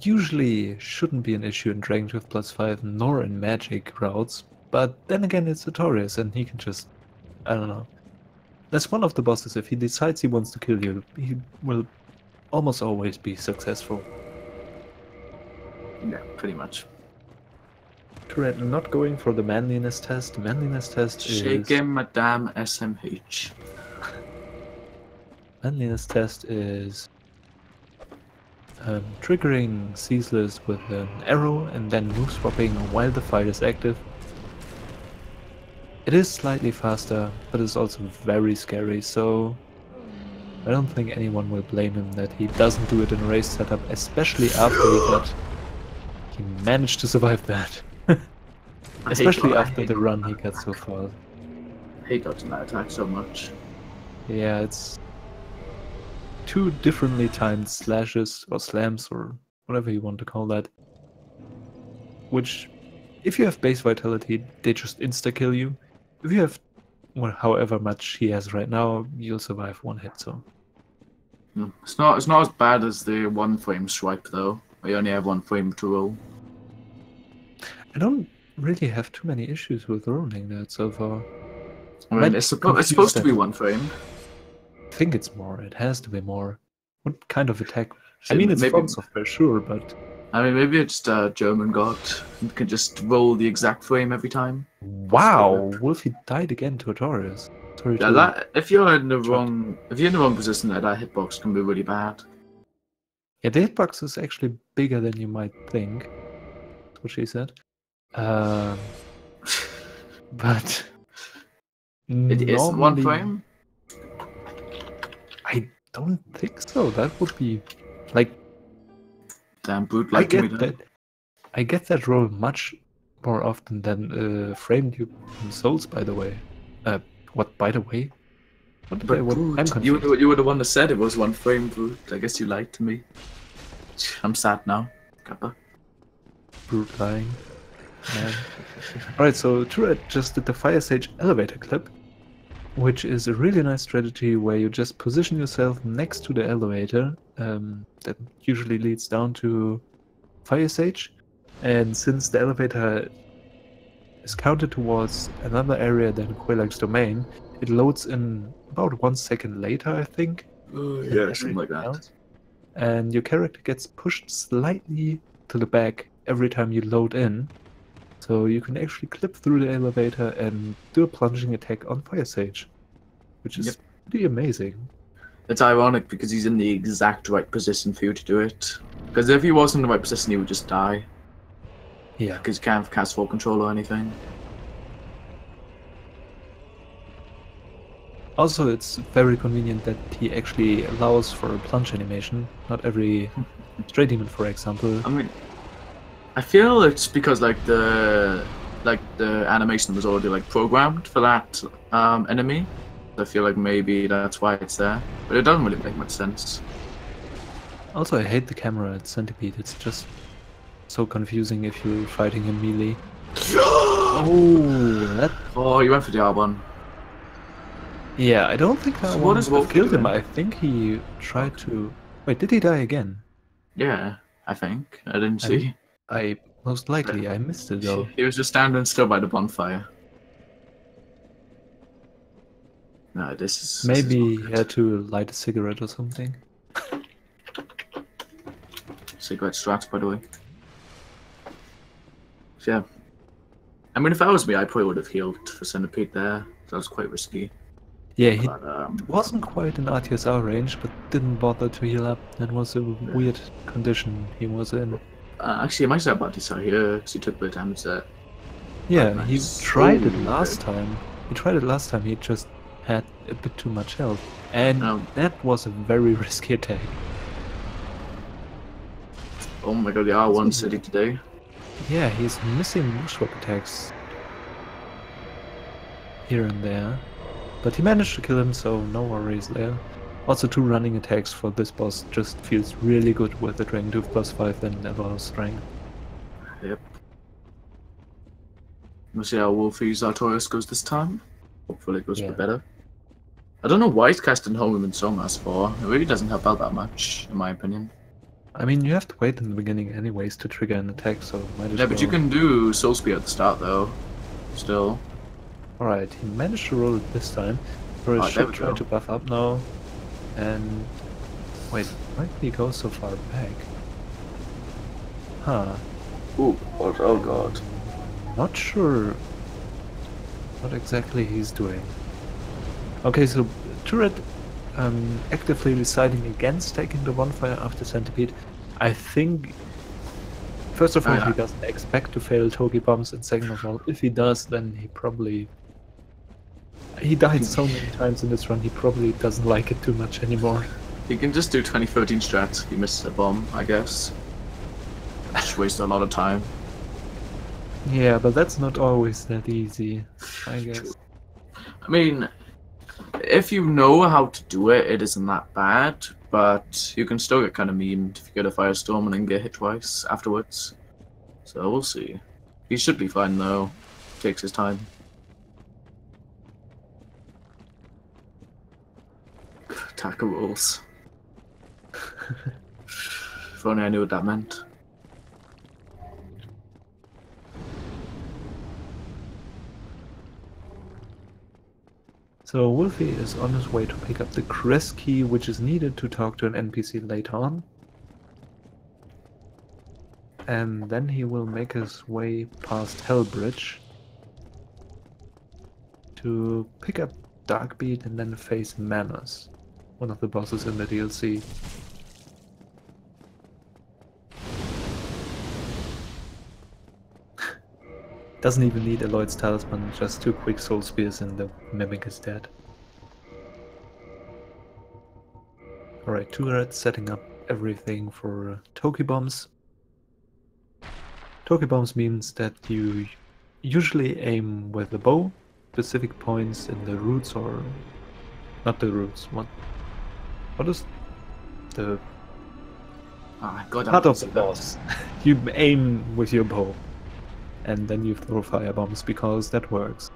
usually shouldn't be an issue in Dragon Drift +5, nor in Magic routes, but then again, it's Artorias, and he can just, I don't know. That's one of the bosses. If he decides he wants to kill you, he will almost always be successful. Yeah, pretty much. 2RED not going for the manliness test. The manliness test is... Shake him, Madame SMH. Manliness test is triggering Ceaseless with an arrow and then move swapping while the fight is active. It is slightly faster, but it's also very scary, so I don't think anyone will blame him that he doesn't do it in a race setup, especially after he managed to survive that. Especially after the run he got so far. I hate dodging that attack so much. Yeah, it's two differently timed slashes or slams or whatever you want to call that. Which, if you have base vitality, they just insta-kill you. If you have, well, however much he has right now, you'll survive one hit, so. It's not as bad as the one frame swipe though. We only have one frame to roll. I don't really have too many issues with rolling that so far. I mean, it's supposed to be one frame. I think it's more. It has to be more. What kind of attack? I mean, it's from software, sure, but... I mean, maybe it's a German god and can just roll the exact frame every time. Wow! Wolfie died again to Artorias. Yeah, that if you're in the wrong position, that hitbox can be really bad. Yeah, the hitbox is actually bigger than you might think. That's what she said. but It is one normally frame? I don't think so. That would be like Damn, brute I liking me get then. that. I get that role much more often than frame dupe in Souls. By the way, what? By the way, what did I? But What? I'm brute, confused. you were the one that said it was one frame, brute. I guess you lied to me. I'm sad now. Kappa. Brute lying. Man. Alright, so 2RED just did the Fire Sage elevator clip, which is a really nice strategy where you just position yourself next to the elevator that usually leads down to Fire Sage. And since the elevator is counted towards another area than Quelaag's domain, it loads in about 1 second later, I think. Yeah, something like that. Else. And your character gets pushed slightly to the back every time you load in. So you can actually clip through the elevator and do a plunging attack on Fire Sage, which is pretty amazing. It's ironic because he's in the exact right position for you to do it. Because if he wasn't in the right position, he would just die. Yeah. Because you can't cast full control or anything. Also, it's very convenient that he actually allows for a plunge animation. Not every Stray Demon, for example. I mean, I feel it's because like the animation was already like programmed for that enemy. I feel like maybe that's why it's there, but it doesn't really make much sense. Also, I hate the camera at Centipede. It's just so confusing if you're fighting him melee. Oh, you went for the R1. Yeah, I don't think I what is Wolfe killed him. doing? I think he tried to... Wait, did he die again? Yeah, I think. I didn't see. I most likely. I missed it though. He was just standing still by the bonfire. No, this is... Maybe he had to light a cigarette or something. Cigarette strats, by the way. So, yeah. I mean, if that was me, I probably would have healed for Centipede there. That was quite risky. Yeah, he But, wasn't quite in RTSR range, but didn't bother to heal up. That was a weird condition he was in. actually, I might say about this out here, because he took a bit of damage there. Yeah, Nice. he tried it last time. He tried it last time, he just had a bit too much health. And that was a very risky attack. Oh my god, the R1 city today. Yeah, he's missing bushwhack attacks here and there. But he managed to kill him, so no worries there. Also, 2 running attacks for this boss just feels really good with the Dragon Tooth +5 and Ever Strength. Yep. We'll see how Wolfie's Artorias goes this time. Hopefully it goes a bit better. I don't know why he's casting Home and Somas for. It really doesn't help out that much, in my opinion. I mean, you have to wait in the beginning anyways to trigger an attack, so might as well. But you can do Soul Spear at the start, though. Still. Alright, he managed to roll it this time. So he should try to buff up now. And... wait, why did he go so far back? Huh. Ooh, oh god. Not sure what exactly he's doing. Okay, so 2RED actively deciding against taking the bonfire after Centipede. I think, first of all, he doesn't expect to fail Togi bombs, and second of all, if he does, then he probably... He died so many times in this run, he probably doesn't like it too much anymore. He can just do 2013 strats if he misses a bomb, I guess. Just waste a lot of time. Yeah, but that's not always that easy, I guess. I mean, if you know how to do it, it isn't that bad, but you can still get kind of memed if you get a Firestorm and then get hit twice afterwards. So we'll see. He should be fine though. Takes his time. Attacker rules. If only I knew what that meant. So Wolfie is on his way to pick up the Crest key, which is needed to talk to an NPC later on. And then he will make his way past Hellbridge to pick up Darkbeat and then face Manus, one of the bosses in the DLC. Doesn't even need Eloyd's Talisman, just 2 quick Soul Spears and the Mimic is dead. Alright, 2RED setting up everything for Toki Bombs. Toki Bombs means that you usually aim with the bow, specific points in the roots or... not the roots, what is the... part of the boss. You aim with your bow. And then you throw fire bombs because that works.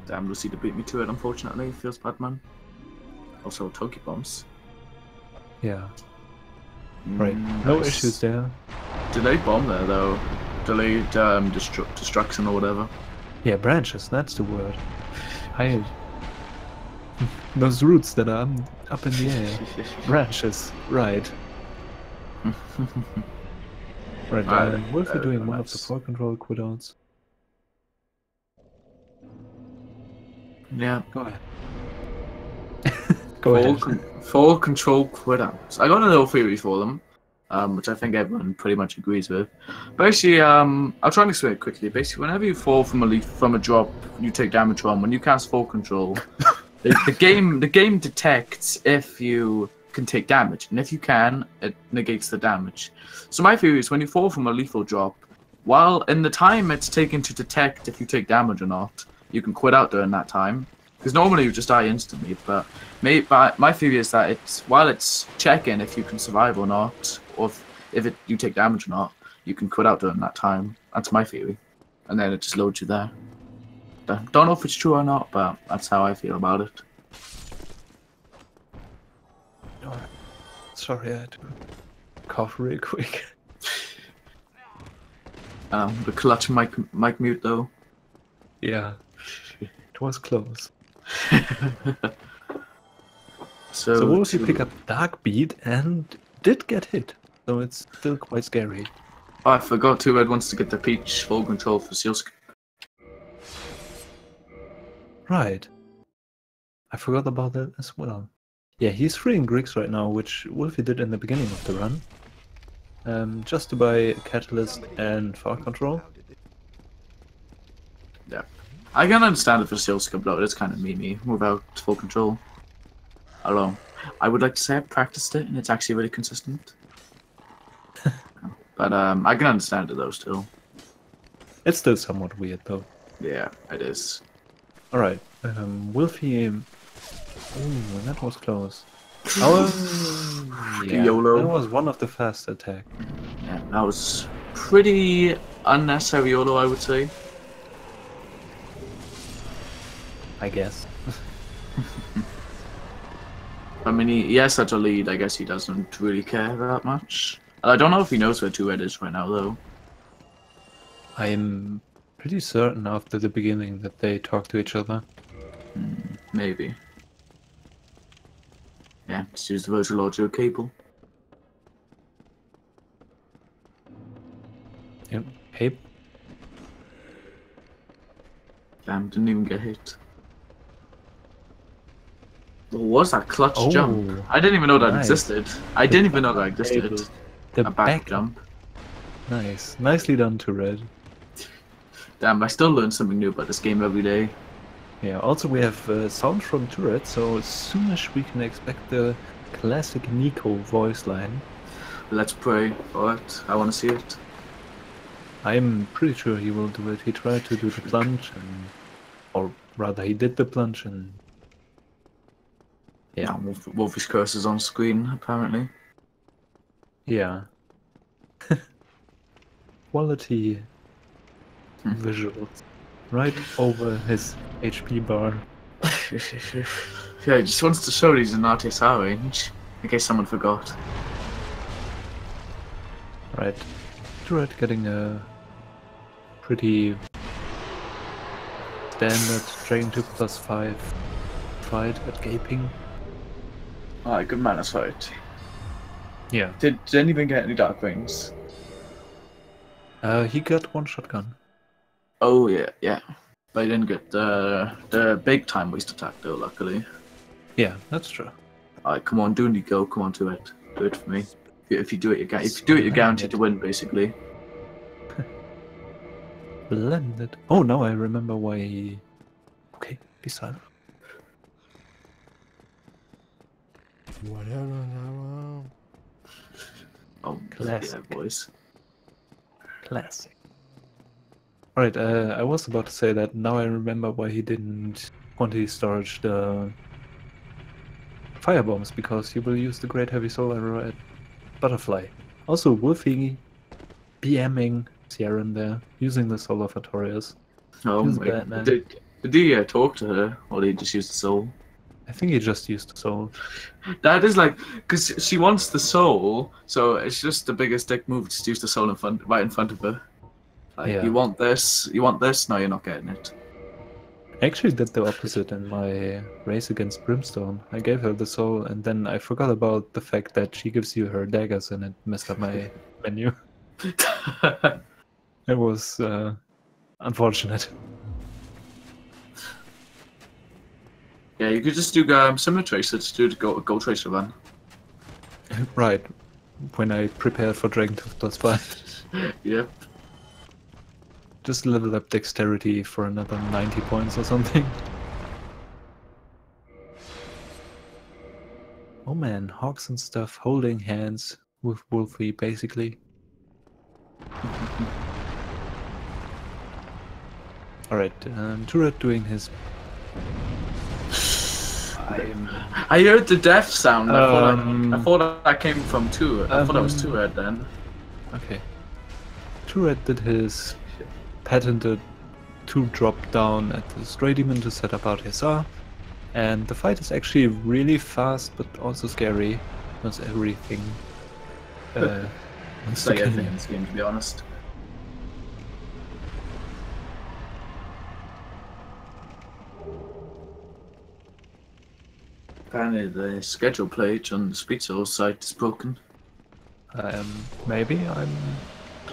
Damn, Lucy to beat me to it, unfortunately. Feels bad, man. Also, Toki bombs. Yeah. Right. No issues there. Delayed bomb there, though. Delayed destruction or whatever. Yeah, branches, that's the word. Those roots that are up in the air. Branches, right. Right, Wolf, you're doing one of the 4 control quitouts. Yeah. Go ahead. Go ahead. 4 control quitouts. I got a little theory for them, which I think everyone pretty much agrees with. Basically, I'll try and explain it quickly. Basically, whenever you fall from a drop, you take damage from. When you cast 4 control, the game detects if you can take damage, and if you can, it negates the damage. So my theory is when you fall from a lethal drop, while in the time it's taken to detect if you take damage or not, you can quit out during that time. Because normally you just die instantly, but my theory is that while it's checking if you can survive or not, or if you take damage or not, you can quit out during that time. That's my theory. And then it just loads you there. Don't know if it's true or not, but that's how I feel about it. Alright. Sorry, I had to cough real quick. The clutch mic mute though. Yeah. It was close. So Wolf, you pick up Dark Beat and did get hit. So it's still quite scary. Oh, I forgot 2RED wants to get the Peach full control for Sealsk. Right. I forgot about that as well. Yeah, he's freeing Griggs right now, which Wolfie did in the beginning of the run. Just to buy a Catalyst and Far Control. Yeah. I can understand it for Sealsk upload, it's kind of memey without full control. Although, I would like to say I practiced it and it's actually really consistent. But I can understand it though still. It's still somewhat weird though. Yeah, it is. Alright, Wolfie... Ooh, that was close. Oh, yeah, YOLO. that was one of the fast attacks. Yeah, that was pretty unnecessary YOLO, I would say. I guess. I mean, he has such a lead, I guess he doesn't really care that much. I don't know if he knows where 2RED is right now, though. I'm pretty certain after the beginning that they talk to each other. Maybe. Yeah, just use the virtual audio cable. Yep. Hey. Damn, didn't even get hit. What was that clutch jump? I didn't even know that existed. I didn't even know that existed. The A back jump. Nice. Nicely done, 2RED. Damn, I still learn something new about this game every day. Yeah, also we have sound from 2RED, so as soon as we can expect the classic Nico voice line. Let's pray for it. I want to see it. I'm pretty sure he will do it. He tried to do the plunge, or rather he did the plunge and... Yeah, Wolfie's curse is on screen, apparently. Yeah. Quality visuals. Right over his HP bar. Yeah, he just wants to show he's in RTSR range, in case someone forgot. Right. 2RED getting a pretty standard Dragon 2+5 fight at Gaping. Alright, good mana fight. Yeah. Did anyone get any Dark Rings? He got one shotgun. Oh yeah, yeah. But he didn't get the big time waste attack though, luckily. Yeah, that's true. Alright, come on, do go, come on, do it. Do it for me. If you do it, you're guaranteed to win, basically. Blended. Oh, now I remember why he... Okay, be silent. Oh, Classic. yeah, boys. Classic. Alright, I was about to say that now I remember why he didn't quantity storage the firebombs, because he will use the Great Heavy Soul Arrow at Butterfly. Also, Wolfie BMing Sierran there, using the Soul of Artorias. Oh Feels my. bad, man. Did he talk to her, or did he just use the soul? I think he just used the Soul. That is like, because she wants the soul, so it's just the biggest dick move. Just use the soul right in front of her. Like, Yeah. you want this, now you're not getting it. I actually did the opposite in my race against Brimstone. I gave her the soul, and then I forgot about the fact that she gives you her daggers, and it messed up my menu. It was unfortunate. Yeah, you could just do similar tracer to do the go tracer run. Right, when I prepared for Dragon Tooth +5. Yep. Just level up dexterity for another 90 points or something. Oh man, hawks and stuff holding hands with Wolfie, basically. Alright, 2RED doing his... I heard the death sound. I thought that came from 2RED. I thought that was 2RED then. Okay. 2RED did his patented 2 drop down at the Stray Demon to set up out his R, and the fight is actually really fast but also scary. Because everything It's like everything in this game, to be honest. Apparently the schedule page on the Speed Soul site is broken. Maybe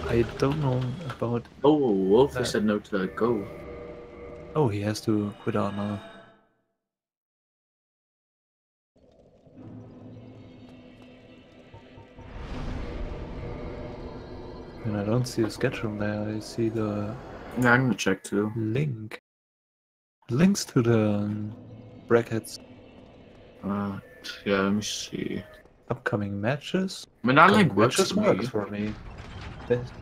I don't know about... Oh, Wolfe said no to go. Oh, he has to quit out now. And I don't see a schedule there, I see the... Yeah, I'm gonna check too. Link. Links to the brackets. Yeah, let me see. Upcoming matches. I mean, that link works Matches for me. works for me.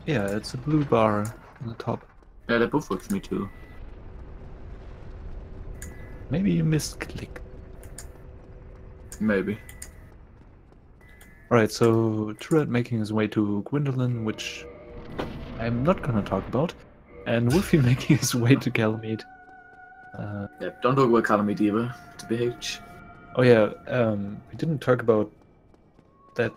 Yeah, it's a blue bar on the top. Yeah, they both work for me too. Maybe you misclicked. Maybe. Alright, so 2RED making his way to Gwendolyn, which I'm not gonna talk about, and Wolfie making his way to Calamite. Yeah, don't talk about Calamite either, to BH. Oh yeah, we didn't talk about that.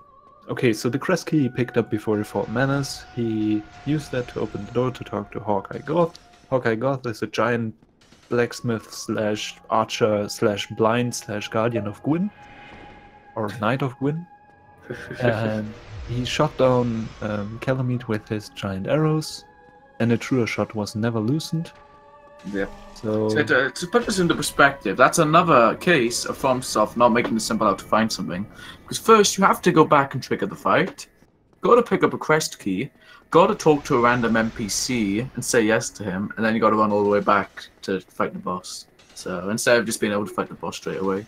Okay, so the crest key he picked up before he fought Menace, he used that to open the door to talk to Hawkeye Goth. Hawkeye Goth is a giant blacksmith slash archer slash blind slash guardian of Gwyn, or knight of Gwyn. And he shot down Calamite with his giant arrows, and a truer shot was never loosened. Yeah. So to put this into perspective, that's another case of FromSoft not making it simple out to find something. Because first, you have to go back and trigger the fight, go to pick up a quest key, go to talk to a random NPC and say yes to him, and then you got to run all the way back to fight the boss. So instead of just being able to fight the boss straight away.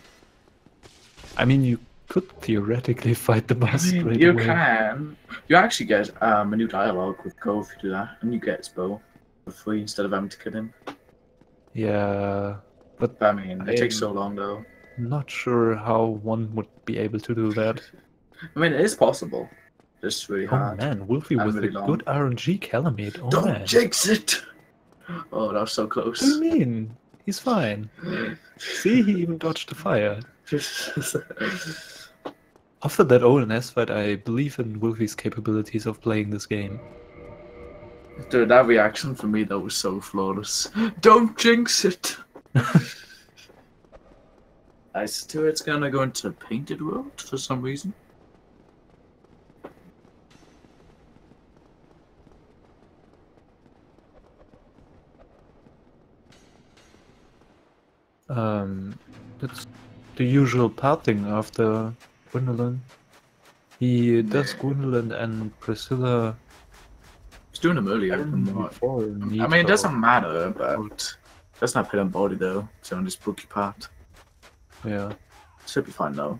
I mean, you could theoretically fight the boss straight away. You can. You actually get a new dialogue with Go if you do that, and you get his bow for free instead of having to kill him. Yeah, but I mean, it takes so long though. Not sure how one would be able to do that. I mean, it is possible. Just really hard. Oh man, Wolfie with really a long. good RNG Calamite. Oh Don't man. jinx it! Oh, that was so close. What do you mean? He's fine. See, he even dodged the fire. After that ONS fight, I believe in Wolfie's capabilities of playing this game. Dude, that reaction for me, that was so flawless. Don't jinx it! I still, it's gonna go into Painted World for some reason. That's the usual pathing after Gwendolyn. He does Gwendolyn and Priscilla He's doing them earlier. before I mean, it doesn't matter, but that's not hit on body though. It's on this spooky part. Yeah. Should be fine though.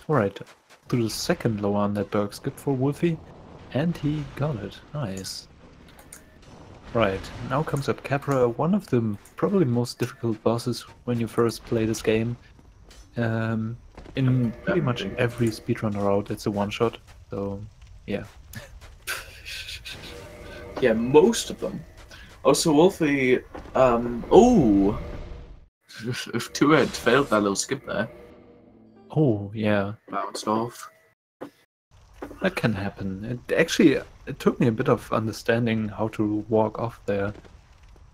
Alright, to the second low on that Berg skip for Wolfie, and he got it. Nice. Right, now comes up Capra, one of the probably most difficult bosses when you first play this game. In pretty much every speedrunner route, it's a one-shot, so yeah. Yeah, most of them. Also, Wolfie, oh! If 2RED failed that little skip there. Oh, yeah. Bounced off. That can happen. It took me a bit of understanding how to walk off there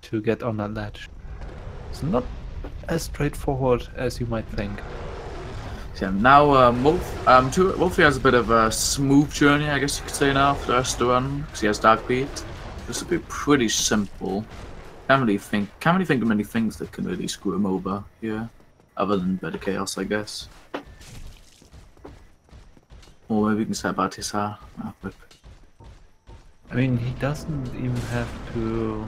to get on that ledge. It's not as straightforward as you might think. Yeah, now Wolfie has a bit of a smooth journey, I guess you could say now, for the rest of the run, because he has Dark Beat. This will be pretty simple. Can't really think of many things that can really screw him over here, other than better chaos, I guess. Or maybe we can say about his hair. I mean, he doesn't even have to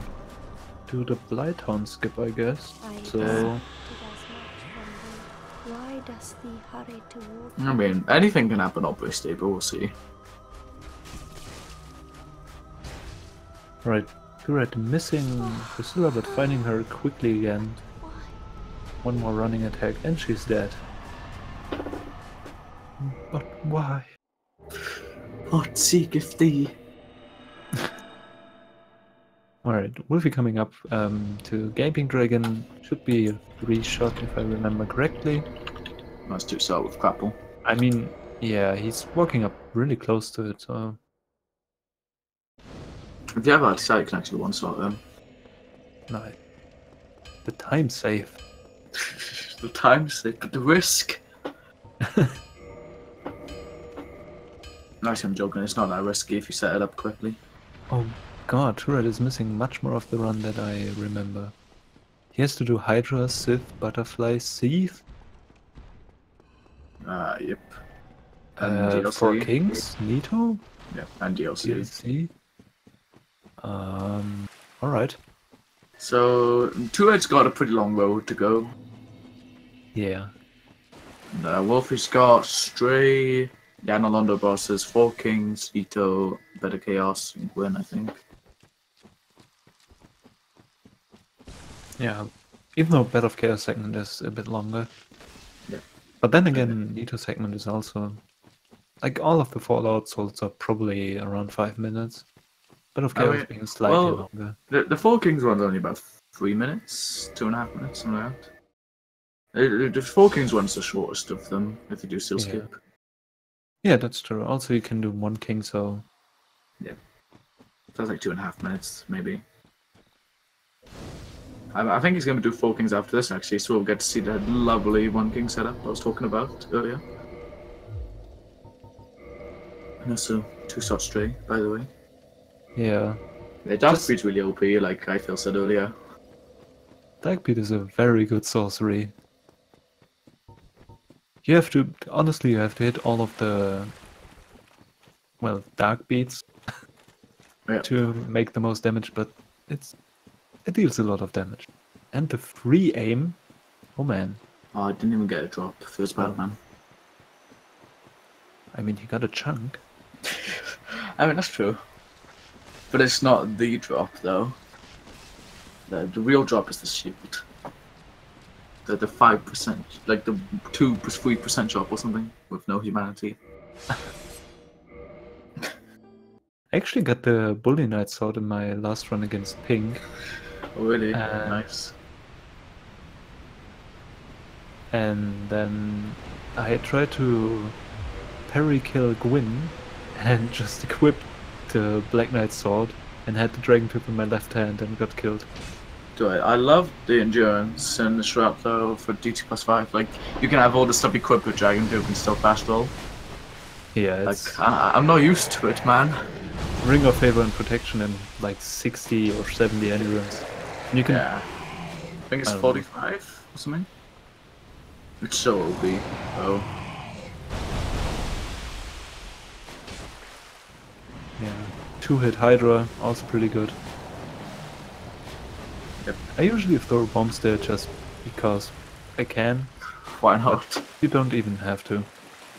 do the Blighthound skip, I guess. So. Why does the hurry to walk? I mean, anything can happen, obviously, but we'll see. Right, 2RED missing Priscilla, but finding her quickly again. One more running attack, and she's dead. But why? What seek if thee? Alright, Wolfie coming up to Gaping Dragon. Should be a 3-shot if I remember correctly. Nice to start with grapple. I mean, yeah, he's walking up really close to it, so. If you have a sight, you can actually one-shot them. Nice. The time save. The time save, but the risk. Nice, I'm joking. It's not that risky if you set it up quickly. Oh god, 2RED is missing much more of the run that I remember. He has to do Hydra, Sith, Butterfly, Seeth. Yep. And DLC. 4 Kings, Nito. Yeah, and DLC. Alright. So, 2RED's got a pretty long road to go. Yeah. And, Wolfie's got Stray, Yanalondo bosses, 4 Kings, Ito, Better Chaos, and Gwen, I think. Yeah. Even though Bed of Chaos segment is a bit longer. Yeah. But then again, Nito segment is also... Like, all of the Fallout souls are probably around 5 minutes. Bed of Chaos being slightly longer. The 4 Kings one's only about 3 minutes, 2.5 minutes, something like that. The 4 Kings one's the shortest of them, if you do still skip. Yeah, that's true. Also, you can do 1 king, so... Yeah. That's like 2.5 minutes, maybe. I think he's going to do 4 Kings after this, actually, so we'll get to see that lovely 1 King setup I was talking about earlier. And also, 2-shot Stray, by the way. Yeah. Yeah, Dark Beat's really OP, like I feel said earlier. Dark Beat is a very good sorcery. You have to, honestly, you have to hit all of the, well, Dark Beats to make the most damage, but it deals a lot of damage. And the free aim, oh man. Oh, I didn't even get a drop. Feels bad, man. I mean, he got a chunk. I mean, that's true. But it's not the drop, though. The real drop is the shield. The 5%, like the 2-3% drop or something, with no humanity. I actually got the Bully Knight sword in my last run against Pink. Oh, really? Nice. And then I tried to parry kill Gwyn and just equipped the Black Knight sword and had the Dragon Tooth in my left hand and got killed. I love the endurance and the Shroud though for DT +5. Like, you can have all the stuff equipped with Dragon Tooth and still fast roll. Yeah, it's... Like, I'm not used to it, man. Ring of Favor and Protection in like 60 or 70 endurance. And you can. Yeah. I think it's I don't know. 45 or something. It's so OP. Oh. Yeah. 2-hit Hydra, also pretty good. Yep. I usually throw bombs there just because I can. Why not? You don't even have to.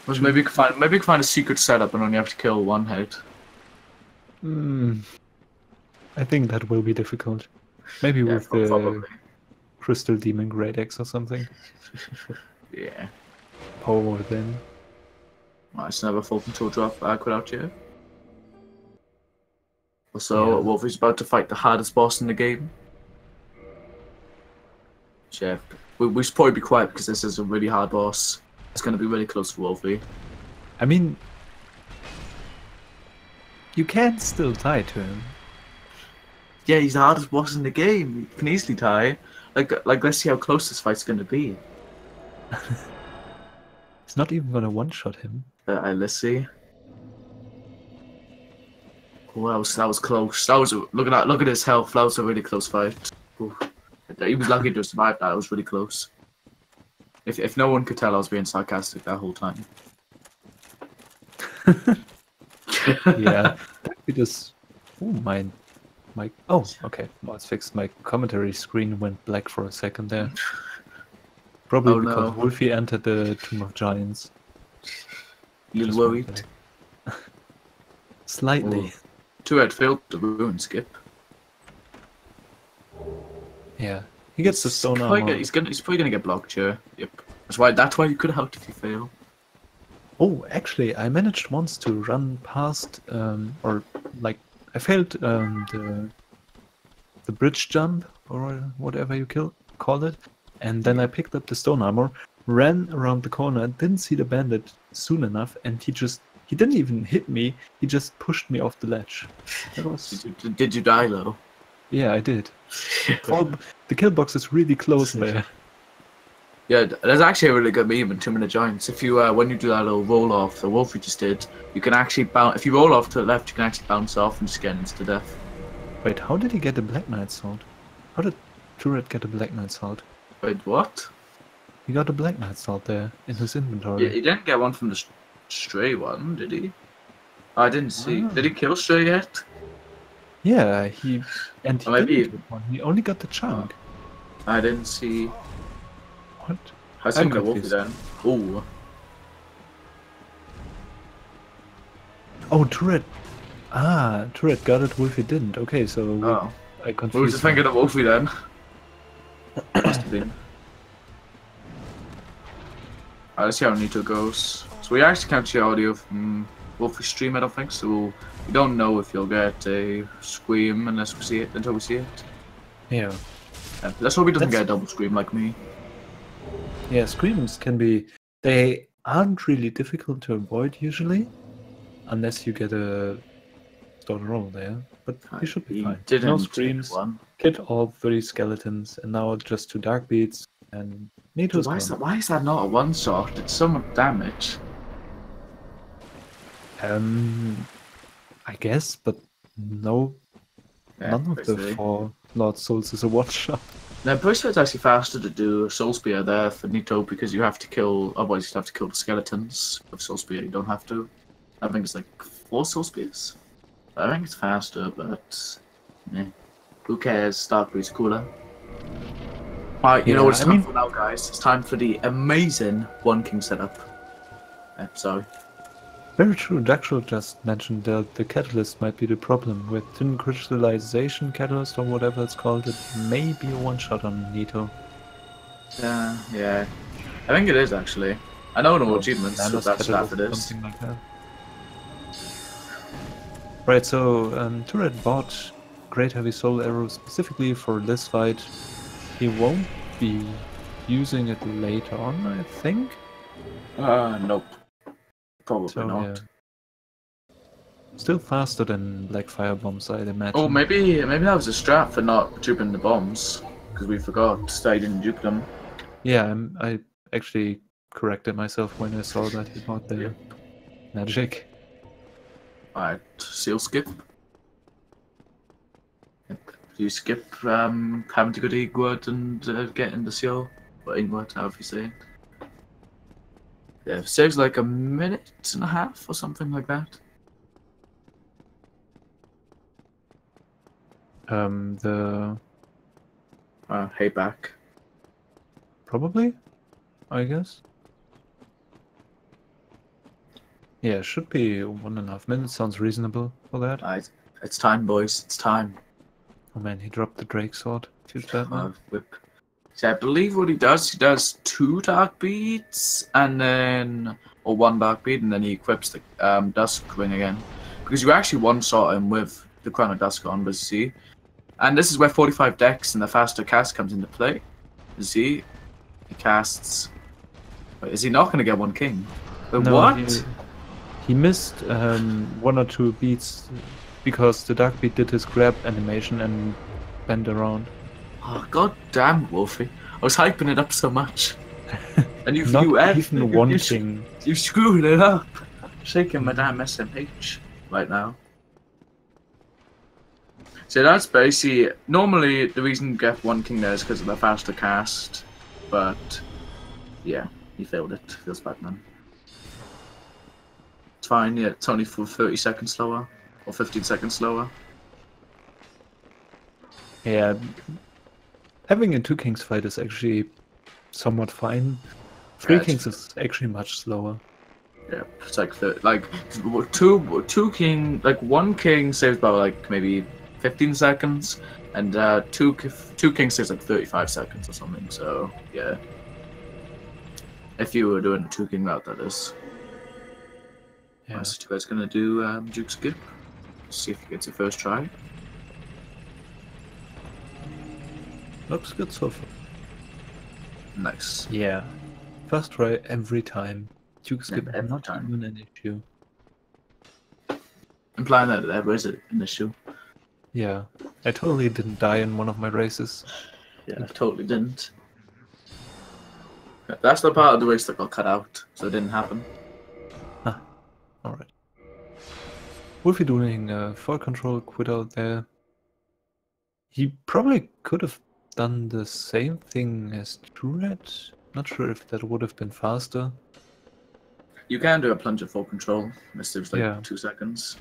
Well, maybe you can find a secret setup and only have to kill one hit. I think that will be difficult. Maybe Yeah, with the probably. Crystal Demon Great Axe or something. Yeah. Power within. Well, it's never full control drop quit out yet. Also, Yeah. Wolf is about to fight the hardest boss in the game. Chef. We should probably be quiet because this is a really hard boss. It's going to be really close for Wolfie. I mean, you can still tie to him. Yeah, he's the hardest boss in the game. You can easily tie. Like let's see how close this fight's going to be. He's not even gonna one-shot him. Let's see. Oh, that was close. That was look at his health. That was a really close fight. Ooh. He was lucky to survive that. It was really close. If no one could tell, I was being sarcastic that whole time. Yeah, because my oh, okay, well, it's fixed. My commentary screen went black for a second there. Probably Oh, because no. Wolfie entered the Tomb of Giants. You Just worried? wondered. Slightly. 2RED failed the ruin skip. Yeah, he gets the stone probably armor. he's probably gonna get blocked here. Yep. That's why you could have helped if you fail. Oh, actually, I managed once to run past, or like I failed the bridge jump or whatever you call it, and then I picked up the stone armor, ran around the corner, didn't see the bandit soon enough, and he didn't even hit me. He just pushed me off the ledge. That was... Did you die though? Yeah, I did. The kill box is really close there. Yeah, there's actually a really good meme in 2-Minute Giants. If you when you do that little roll off, the Wolfie just did, you can actually bounce. If you roll off to the left, you can actually bounce off and just get into death. Wait, how did he get a Black Knight sword? How did 2RED get a Black Knight sword? Wait, what? He got a Black Knight sword there in his Yeah, inventory. he didn't get one from the stray one, did he? I didn't see. Ah. Did he kill stray yet? Yeah, he Or didn't maybe- get one. He only got the chunk. I didn't see. What? I think the I'm Wolfie confused. then. Ooh. Oh, 2RED. Ah, 2RED got it. Wolfie didn't. Okay, so Oh. I confused. We were just thinking of Wolfie then. Must have been. Alright, let's see how Nito goes. So we actually can't see audio from Wolfie's stream, I don't think, so we don't know if you'll get a scream unless we see it, until we see it. Yeah. Let's hope he doesn't That's- get a double scream like me. Yeah, screams can be... They aren't really difficult to avoid usually, unless you get a stone roll there. But you should be He fine. didn't No hit screams. one. Hit all 3 skeletons, and now just 2 dark beats, and Nito's gone. Why is that not a one shot? It's so much damage. I guess, but no, Yeah, none of the basically. 4 Lord Souls is a one shot. Now, pretty sure it's actually faster to do Soul Spear there for Nito because you have to kill, otherwise you have to kill the skeletons. With Soul Spear, you don't have to. I think it's like 4 Soul Spears. I think it's faster, but yeah. Who cares? Dark Breed's cooler. Alright, you know Yeah, what it's I time mean- for now, guys? It's time for the amazing One King setup. Sorry. Very true. Daxel just mentioned that the catalyst might be the problem. With thin crystallization catalyst or whatever it's called, it may be a one shot on Nito. Yeah. I think it is actually. I know no achievements, so Nano's that's catalyst that it or is. something like that. Right, so 2RED bought Great Heavy Soul Arrow specifically for this fight. He won't be using it later on, I think. Nope. Probably So, not. yeah. Still faster than Black Fire Bombs, I'd imagine. Oh, maybe that was a strat for not duping the bombs, because we forgot that he didn't dupe them. Yeah, I actually corrected myself when I saw that he bought the magic. Alright, seal skip. Do you skip having to go to Ingward and get in the seal? Or Ingward, however you say it. Yeah, it saves like a minute and a half or something like that. The Hayback. probably, I guess. Yeah, should be 1.5 minutes. Sounds reasonable for that. Right. It's time, boys. It's time. Oh man, he dropped the Drake sword. Feels bad, man. Whip. So I believe what he does 2 dark beads and then, or 1 dark bead, and then he equips the Dusk Ring again. Because you actually one-shot him with the Crown of Dusk on, but you see. And this is where 45 Dex and the faster cast comes into play. You see, he casts. Wait, is he not going to get 1 king? But No, what? He missed 1 or 2 beats because the dark beat did his grab animation and bent around. Oh, god damn, Wolfie. I was hyping it up so much. And you Not even 1 king. You screwed it up. Shaking my damn SMH right now. So that's basically, normally the reason you get 1 king there is because of the faster cast, but yeah, he failed it. Feels bad, man. It's fine, yeah, it's only for 30 seconds slower, or 15 seconds slower. Yeah, having a 2 kings fight is actually somewhat fine. 3 Yeah, kings is actually much slower. Yeah, it's like two king, like 1 king saves about like maybe 15 seconds, and two kings saves like 35 seconds or something. So yeah, if you were doing a 2 king route, that is. Yeah. Nice. You guys gonna do Duke skip? See if he gets it first try. Looks good so far. Nice. Yeah. First try every time. Duke skip every not time. even an issue. Implying that there is an issue. Yeah. I totally didn't die in one of my races. Yeah, I totally didn't. That's the part of the race that got cut out, so it didn't happen. Huh. Alright. Wolfie doing full control quit out there. He probably could have done the same thing as 2RED. Not sure if that would have been faster. You can do a plunge at full control. It saves like Yeah. 2 seconds.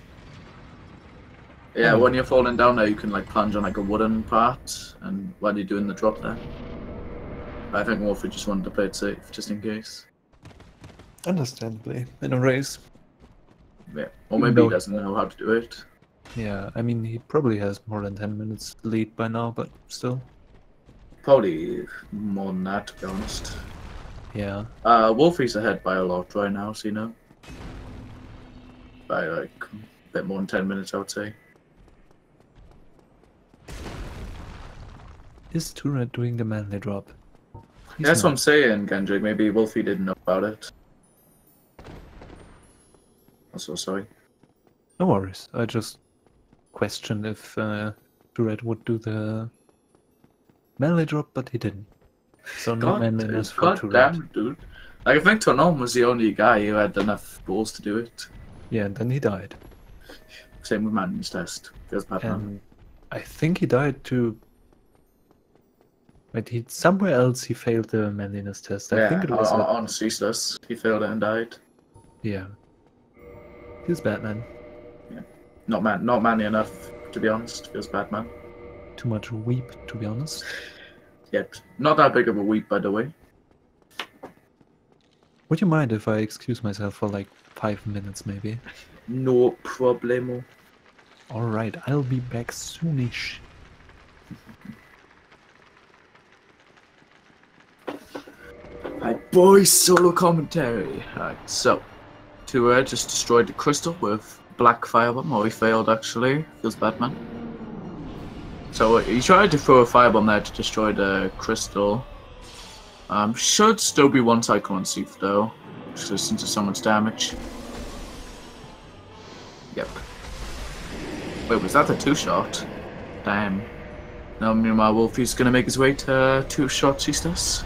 Yeah, when you're falling down there, you can like plunge on like a wooden part, and while you're doing the drop there. I think Wolfie just wanted to play it safe, just in case. Understandably, in a race. Yeah, or maybe he doesn't know how to do it. Yeah, I mean, he probably has more than 10 minutes lead by now, but still. Probably more than that, to be honest. Yeah. Wolfie's ahead by a lot right now, so you know. By like a bit more than 10 minutes, I would say. Is 2RED doing the manly drop? Yeah, that's what I'm saying, Kendrick. Maybe Wolfie didn't know about it. I'm so sorry. No worries. I just questioned if 2RED would do the manly drop, but he didn't. So no manliness for 2RED. Damn, dude. Like, I think Tonom was the only guy who had enough balls to do it. Yeah, and then he died. Same with Man's test. Feels bad, man. And I think he died too. Wait, somewhere else he failed the manliness test. I think it was on Ceaseless. He failed it and died. Yeah. Feels bad, man. Yeah. Not manly enough, to be honest. Feels bad, man. Too much weep, to be honest. Yep. Not that big of a weep, by the way. Would you mind if I excuse myself for like 5 minutes, maybe? No problemo. Alright, I'll be back soonish. Hi, boys, solo commentary. Alright, so 2RED just destroyed the crystal with black firebomb, or he failed actually. Feels bad, man. So he tried to throw a firebomb there to destroy the crystal. Should still be 1 cycle on Seath though, just listen to someone's damage. Yep. Wait, was that a 2-shot? Damn. Now meanwhile Wolfie's gonna make his way to 2-shot Ceaseless.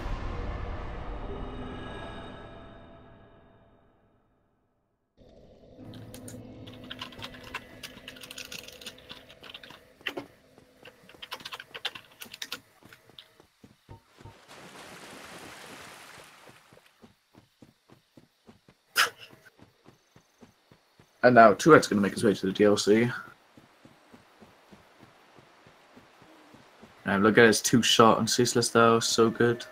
And now 2RED's going to make his way to the DLC. And look at his 2-shot and ceaseless though, so good.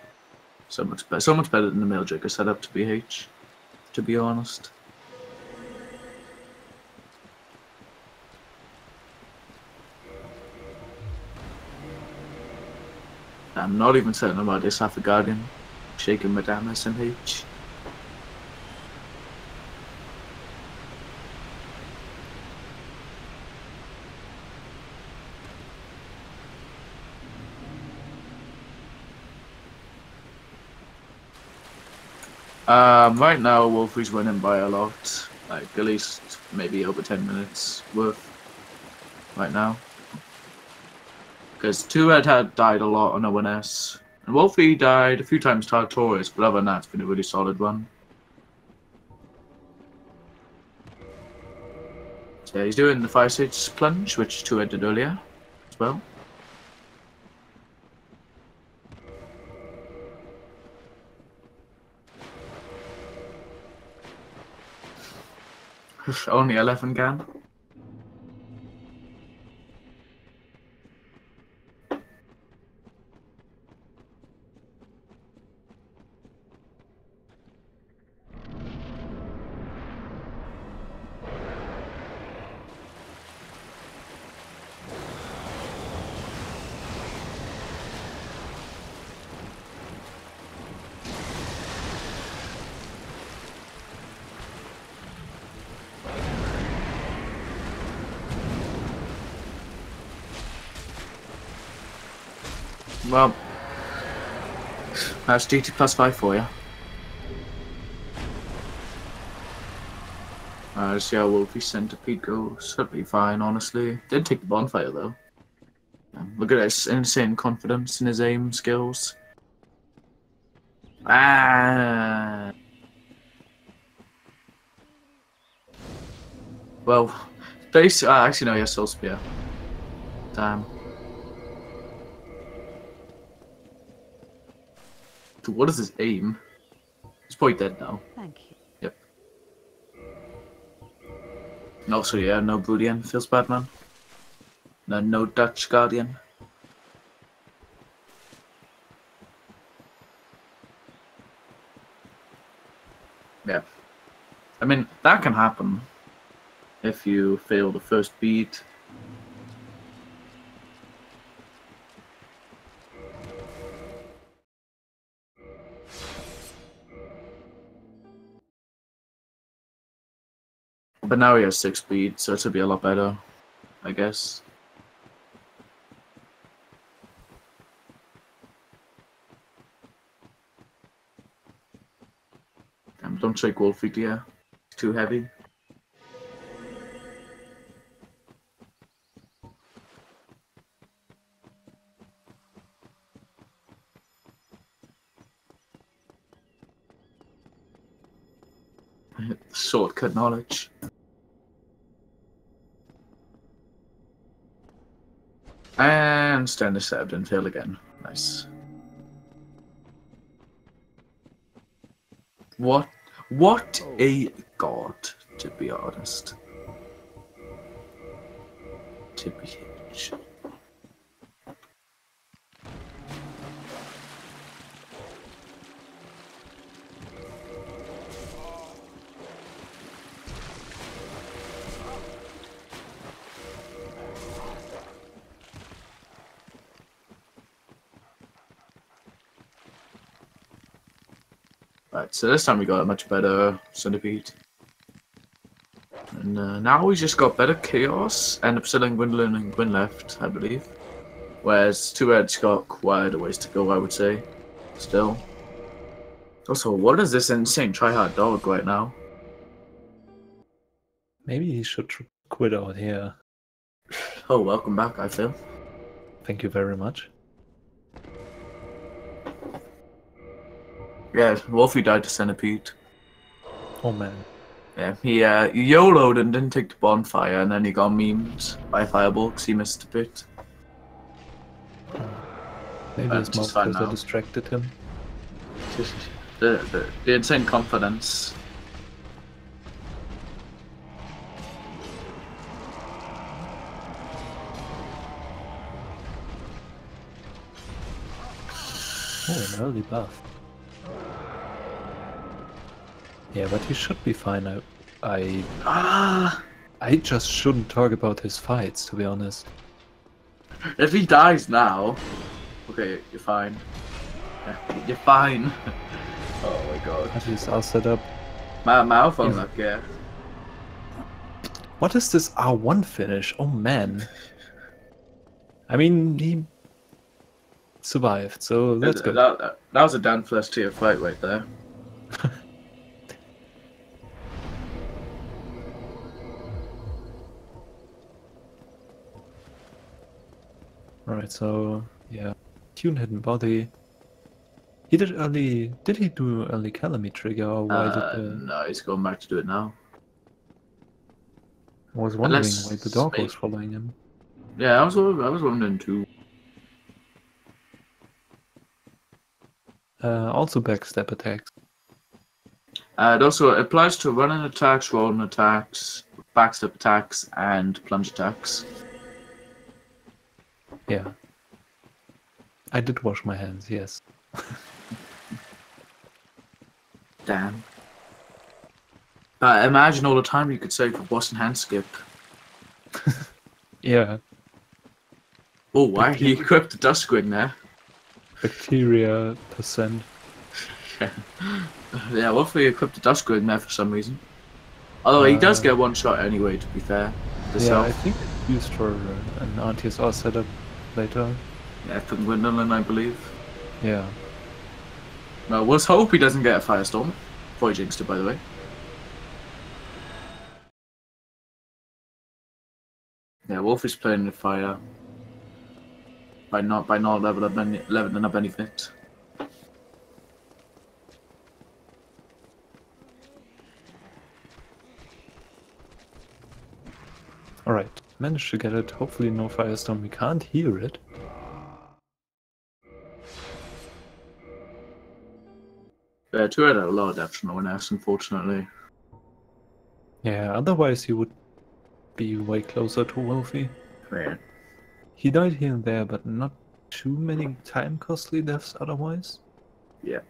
So much better than the Mildrigger setup to BH, to be honest. I'm not even certain about this half a Guardian shaking Madame SMH. Right now, Wolfie's winning by a lot, like at least maybe over 10 minutes worth right now. Because 2RED had died a lot on ONS, and Wolfie died a few times Tartorius, but other than that, it's been a really solid run. So yeah, he's doing the Fire Sage plunge, which 2RED did earlier as well. Only 11 can. Well, that's GT +5 for you. Let's see how Wolfie Centipede goes. Should be fine, honestly. Did take the bonfire though. Look at his insane confidence in his aim skills. Ah. Well, actually no, he has Soul Spear. Damn. What is his aim? He's probably dead now. Thank you. Yep. And also, yeah, no Bootian. Feels bad, man. No Dutch Guardian. Yeah. I mean, that can happen if you fail the first beat. But now he has 6 speed, so it should be a lot better, I guess. Damn, don't shake Wolfie, dear. It's too heavy. Shortcut knowledge. And stand accept and fail again. Nice. What a god, to be honest. To be honest. Right, so this time we got a much better Centipede. And now we just got better Chaos, and upselling Gwendolyn and Gwyn left, I believe. Whereas 2RED's got quite a ways to go, I would say. Still. Also, what is this insane tryhard dog right now? Maybe he should quit out here. Oh, welcome back, I feel. Thank you very much. Yeah, Wolfie died to Centipede. Oh man. Yeah, he YOLO'd and didn't take the bonfire, and then he got memed by Fireball because he missed a bit. Maybe his mouth closer distracted him. The insane confidence. Oh, an early buff. Yeah, but he should be fine. I just shouldn't talk about his fights, to be honest. If he dies now, okay, you're fine. Yeah, you're fine. Oh my god. At least I'll set up. My mouth on that, yeah. What is this R1 finish? Oh man. I mean, he survived, so that's good. That was a Dan first tier fight right there. Alright, so yeah. Tune hidden body. He did early. Did he do early Calamy trigger, or why No, he's going back to do it now. I was wondering Unless why the dog maybe- was following him. Yeah, I was wondering too. Also backstep attacks. It also applies to running attacks, rolling attacks, backstep attacks, and plunge attacks. Yeah. I did wash my hands, yes. Damn. Imagine all the time you could save for boss and hand skip. Yeah. Oh, why he equipped the Duskwing there? Bacteria percent. Yeah, what if he equipped the Duskwing there for some reason? Although he does get one shot anyway, to be fair. Yeah, I think it's used for an RTSR setup later. Yeah, for Gwendolyn, I believe. Yeah. Well, let's hope he doesn't get a Firestorm. Before he jinxed it, by the way. Yeah, Wolf is playing the fire. By not leveling up any fit. Alright, managed to get it. Hopefully no Firestorm. We can't hear it. Yeah, 2RED had a lot of depth from ONS, unfortunately. Yeah, otherwise he would be way closer to Wolfie. Yeah. He died here and there, but not too many time costly deaths otherwise. Yeah.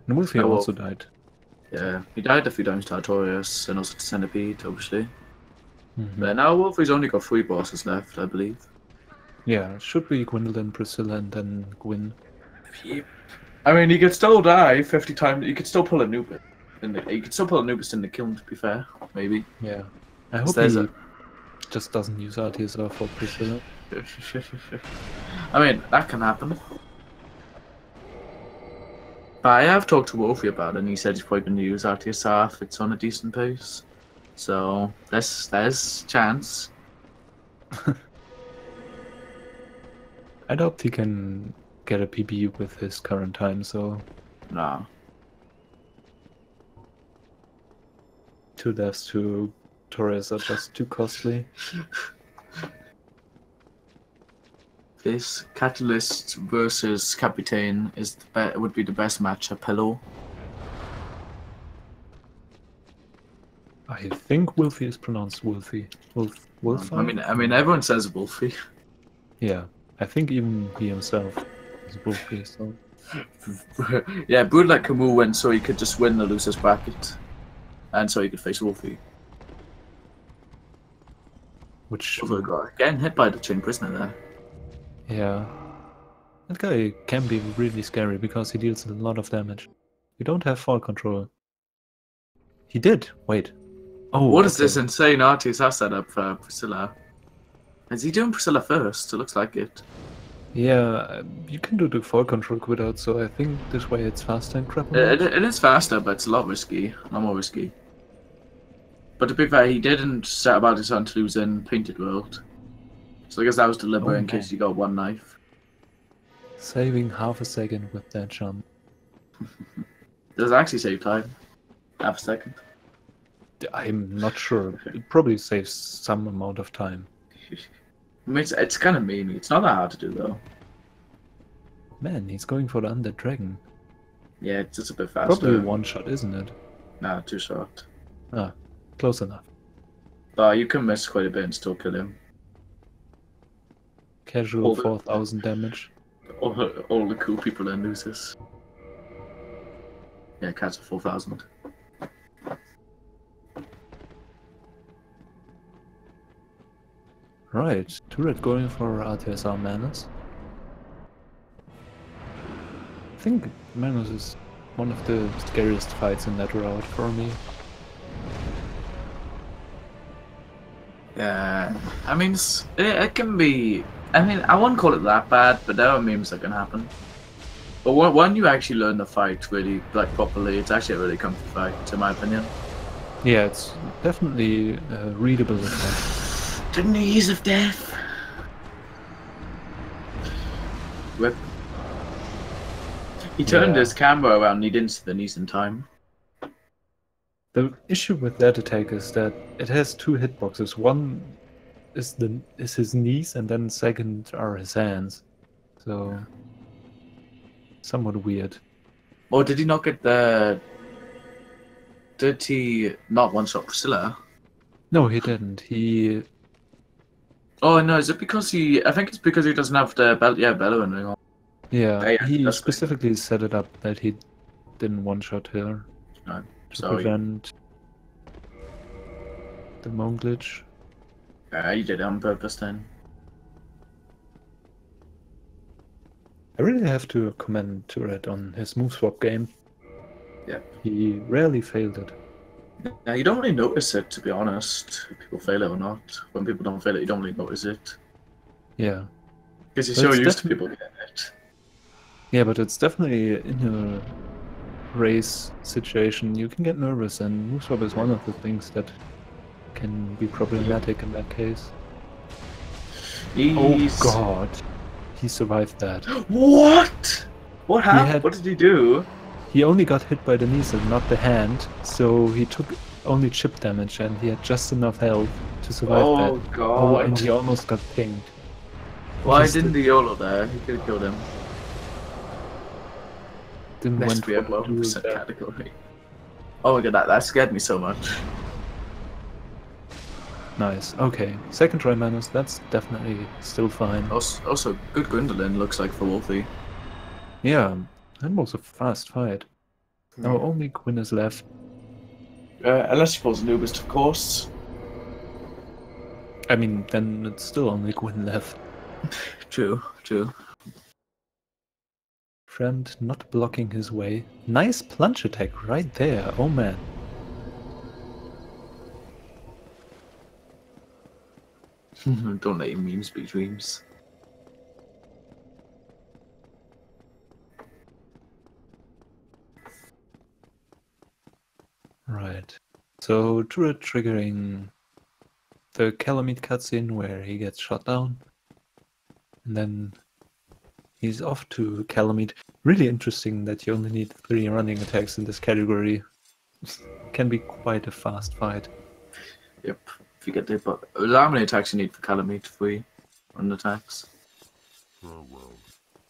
And Wolfie Oh, well. also died. Yeah, he died a few times to Artorias and also to Centipede, obviously. Mhm. But now Wolfie's only got 3 bosses left, I believe. Yeah, it should be Gwendolyn, Priscilla, and then Gwyn. I mean, he could still die 50 times. He could still pull a Nubis. He could still pull a Nubis in the kiln, to be fair. Maybe. Yeah. I hope there's he a- just doesn't use RTSR for Priscilla. I mean, that can happen. But I have talked to Wolfie about it, and he said he's probably going to use RTSR if it's on a decent pace. So, there's chance. I doubt he can get a PB with his current time, so No. 2 deaths to Torres are just too costly. This Catalyst versus Capitaine is would be the best matchup. Hello. I think Wolfie is pronounced Wolfie. Wolfie? I mean, everyone says Wolfie. Yeah, I think even he himself is Wolfie, so... Yeah, Brood like Camus went so he could just win the losers bracket, and so he could face Wolfie. Which... Oh my god, getting hit by the chain prisoner there. Yeah. That guy can be really scary because he deals a lot of damage. You don't have fall control. He did! Wait. Oh, What is okay. this insane RTSR setup for Priscilla? Is he doing Priscilla first? It looks like it. Yeah, you can do the fall control quit-out, so I think this way it's faster and crap. It is faster, but it's a lot risky. Not more risky. But to be fair, he didn't set about his son to lose in Painted World. So I guess that was deliberate in case you got one knife. Saving half a second with that jump. Does it actually save time? Half a second. I'm not sure. It probably saves some amount of time. I mean, it's kind of mean. It's not that hard to do, though. Man, he's going for the Undead Dragon. Yeah, it's just a bit faster. Probably one shot, isn't it? Nah, too short. Ah, close enough. But you can miss quite a bit and still kill him. Casual Hold it. 4000 damage. All the cool people then lose this. Yeah, cats are 4,000. Right, 2RED going for RTSR Manus. I think Manus is one of the scariest fights in that route for me. Yeah, I mean, it can be. I mean, I wouldn't call it that bad, but there are memes that can happen. But when you actually learn the fight really, like, properly, it's actually a really comfy fight, in my opinion. Yeah, it's definitely a readable attack. The knees of death. Rip. He turned his camera around and he didn't see the knees in time. The issue with that attack is that it has two hitboxes. One is his knees, and then second are his hands. So somewhat weird. Or did he not get the? Did he not one-shot Priscilla? No, he didn't. He. Oh no! Is it because he? I think it's because he doesn't have the belt. Yeah, bellow anymore. Yeah, Yeah, he that's specifically set it up that he didn't one-shot her No, to sorry. prevent the moan glitch. You did it on purpose then. I really have to commend 2RED on his move swap game. Yeah. He rarely failed it. Yeah, you don't really notice it, to be honest. If people fail it or not. When people don't fail it, you don't really notice it. Yeah. Because you're But so it's used to people getting it. Yeah, but it's definitely in a race situation you can get nervous, and move swap is one of the things that can be problematic in that case. Oh god. He survived that. What? What happened? had- What did he do? He only got hit by the knees and not the hand, so he took only chip damage and he had just enough health to survive that. Oh god. Oh, and he almost got pinged. Why Just didn't the YOLO there? He could have killed him. Didn't Must went be a for the 1% duel. category. Oh my god, that scared me so much. Nice. Okay. Second try Manus, that's definitely still fine. Also, good Gwendolyn looks like for Wolfie. Yeah, that was a fast fight. Now only Quinn is left. Unless she pulls Anubis, of course. I mean, then it's still only Quinn left. True, true. Friend not blocking his way. Nice plunge attack right there. Oh man. Don't let your memes be dreams. Right. So 2RED triggering the Calamite cutscene where he gets shot down. And then he's off to Calamite. Really interesting that you only need 3 running attacks in this category. Can be quite a fast fight. Yep. If you get the how many attacks you need for Calamite? 3 run attacks.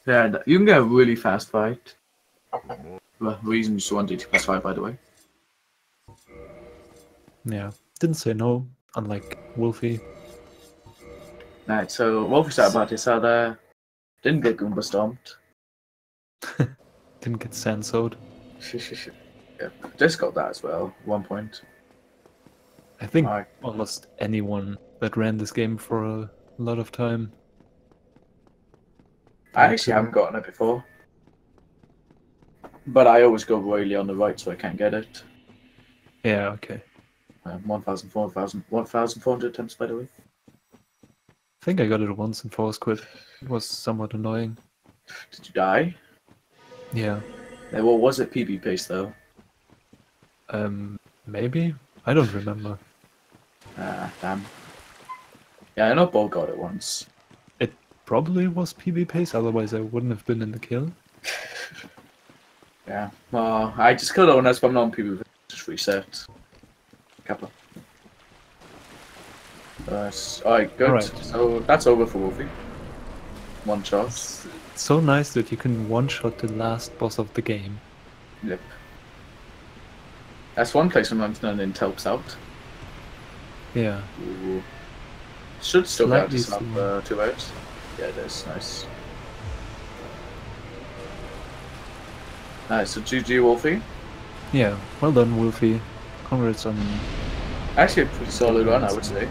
Yeah, you can get a really fast fight. Well, reason you want DT plus 5, by the way. Yeah. Didn't say no, unlike Wolfie. Right, so Wolfie started about this out there. Didn't get Goomba stomped. Didn't get Sansowed. Yep. Just got that as well, 1 point. I think Alright. almost anyone that ran this game for a lot of time. I actually haven't gotten it before. But I always go royally on the right, so I can't get it. Yeah, okay. 1,400 attempts, by the way. I think I got it once in Force Quit. It was somewhat annoying. Did you die? Yeah. Yeah, well, was it PB pace though? Maybe? I don't remember. Ah, damn. Yeah, I know Bo got it once. It probably was PB pace, otherwise I wouldn't have been in the kill. Yeah. Well, I just killed it when I was on PB pace. Just reset. Kappa. Alright, good. Alright. So that's over for Wolfie. 1 shot. It's so nice that you can one-shot the last boss of the game. Yep. That's one place sometimes none in helps out. Yeah. Ooh. Should still be able to Slightly snap 2 hours. Yeah, it is. Nice. Nice. So GG Wolfie. Yeah, well done, Wolfie. Congrats on. Actually, a pretty solid run, I would say.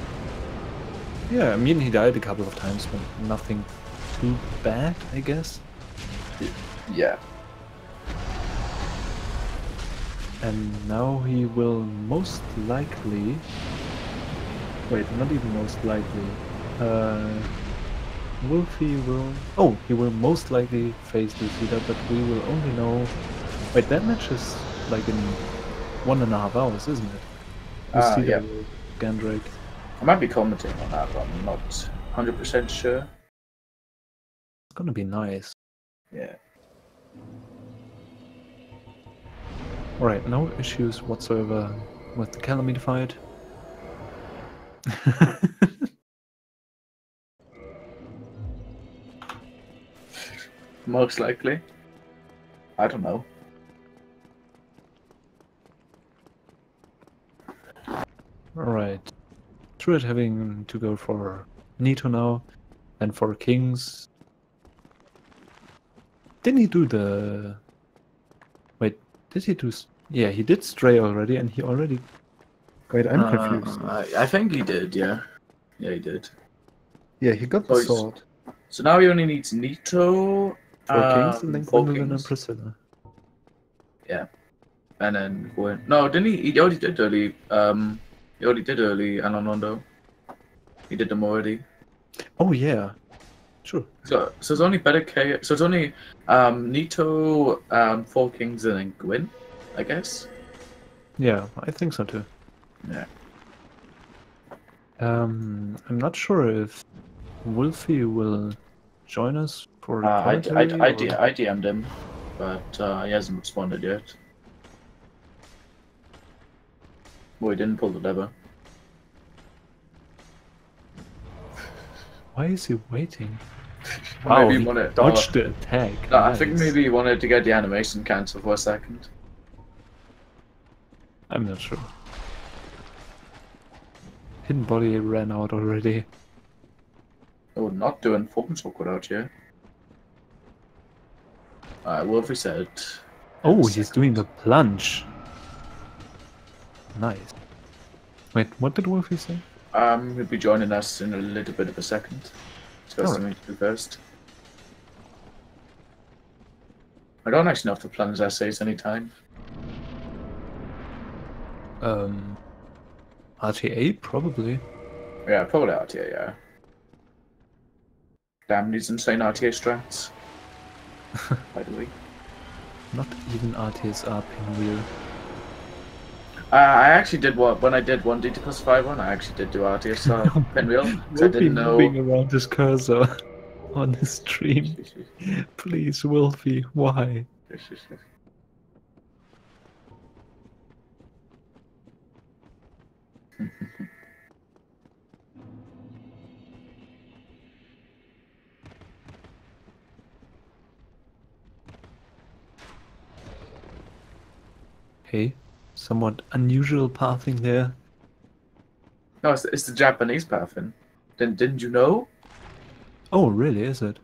Yeah, I mean, he died a couple of times, but nothing too bad, I guess. Yeah. And now he will most likely. Wait, not even most likely. Wolfie will. Oh, he will most likely face Lucida, but we will only know. Wait, that match is like in 1.5 hours, isn't it? Lucida Yeah. will Gandrake. I might be commenting on that, but I'm not 100% sure. It's gonna be nice. Yeah. Alright, no issues whatsoever with the Calamity fight. Most likely. I don't know. Alright. 2RED having to go for Nito now, and for Kings. Didn't he do the... Wait, did he do... Yeah, he did Stray already, and he already... Wait, I'm confused. I think he did, yeah. Yeah, he did. Yeah, he got Oh, the he's- sword. So now he only needs Nito, For Kings, and then for Gwendolyn and Kings. Priscilla. And then Gwen. No, didn't he? He already did early. He already did early Ananondo. He did them already. Oh, yeah. Sure. So it's only better K. So it's only Nito, Four Kings, and then Gwyn, I guess. Yeah, I think so too. Yeah. I'm not sure if Wolfie will join us for I commentary, or- DM'd him, but he hasn't responded yet. Well, he didn't pull the lever. Why is he waiting? Maybe he he wanted- dodged the attack. No, I think Nice. maybe he wanted to get the animation cancelled for a second. I'm not sure. Hidden body ran out already. Oh, not doing focus awkward out here. Wolfie said. Oh, he's doing the plunge. Nice. Wait, what did Wolfie say? He'll be joining us in a little bit of a second. He's got something to do first. I don't actually know if the plans essays anytime. RTA probably. Yeah, probably RTA, yeah. Damn these insane RTA strats. By the way. Not even RTSR pinwheel. I actually did when I did 1D plus 5-1, I actually did do RTS pinwheel. 'Cause I Wolfie didn't know. moving around his cursor on his stream. Please, Wolfie, why? Hey, somewhat unusual pathing there. No, it's the Japanese pathing. Didn't you know? Oh, really, is it?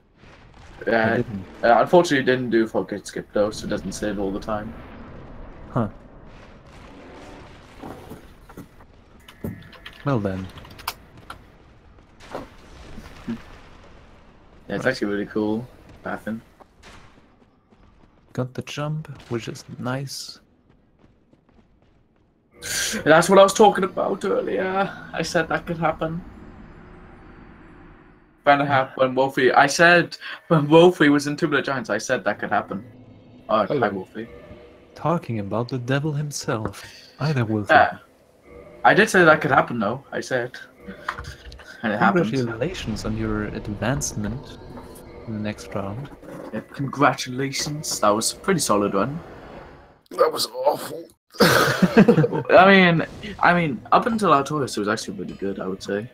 I Yeah. didn't. Unfortunately, it didn't do focus skip though, so it doesn't say it all the time. Huh. Well then. Yeah, it's actually really cool pathing. Got the jump, which is nice. That's what I was talking about earlier. I said that could happen. When Wolfie, I said when Wolfie was in Two Blade Giants, I said that could happen. Oh, hi Wolfie. Talking about the devil himself. Either Wolfie. Yeah, I did say that could happen though. I said, and it happened. Congratulations on your advancement in the next round. Yeah, congratulations. That was a pretty solid one. That was awful. I mean, up until Artorias, it was actually really good. I would say.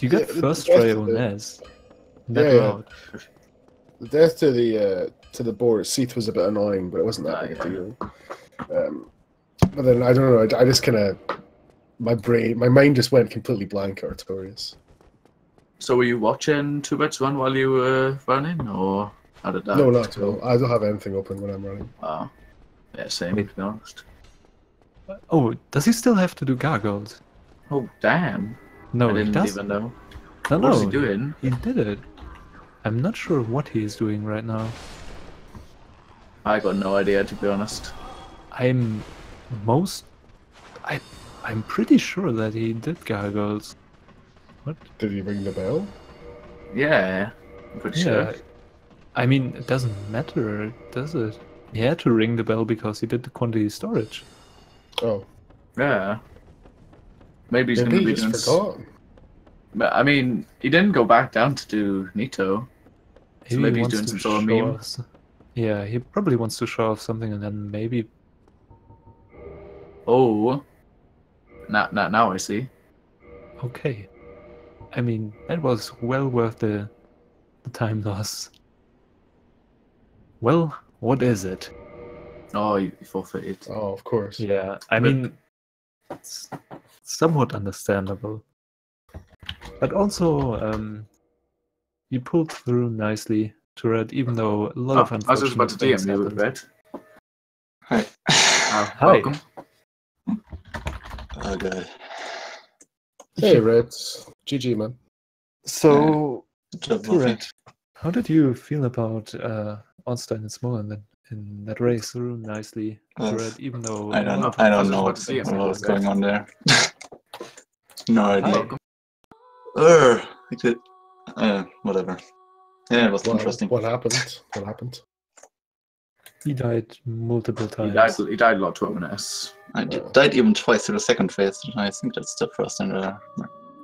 You got Yeah, first the- try on Nez. That Yeah, yeah. round. The death to the board Seath was a bit annoying, but it wasn't that big a deal. But then I don't know. I just kind of my mind just went completely blank at Artorias. So were you watching 2RED2Game while you were running, or? How did that? No, not at all. I don't have anything open when I'm running. Oh, yeah, same. Wait. To be honest. Oh, does he still have to do gargoyles? Oh damn! No, I he didn't doesn't. even know. No, What is no, he doing? He did it. I'm not sure what he is doing right now. I got no idea, to be honest. I'm pretty sure that he did gargoyles. What? Did he ring the bell? Yeah, I'm pretty sure. I mean, it doesn't matter, does it? He had to ring the bell because he did the quantity storage. Oh, Yeah. Maybe he's maybe gonna he be just doing. forgot. But I mean, he didn't go back down to do Nito. So maybe he he's wants doing to some sort of show meme. us. Yeah, he probably wants to show off something, and then maybe. Oh. Now I see. Okay. I mean, that was well worth the time loss. Well, what is it? Oh, he forfeited. Oh, of course. Yeah, I mean, it's somewhat understandable. But also, you pulled through nicely, 2RED, even though a lot of Oh, I was just about to unfortunate things DM you, happened. Red. Hi. Hi. Welcome. Okay. Hey, Reds. GG, man. So, Good job, Wolfie. 2RED, how did you feel about Ornstein and Smolan in that race through nicely, 2RED, even though I don't know. a lot I of don't was know about to see him. what was going on there. No Hi. idea. Welcome. I did. Whatever. Yeah, it was Well, interesting. what happened? What happened? He died multiple He times. died a lot to M&S. I died even twice to the second phase. And I think that's the first in the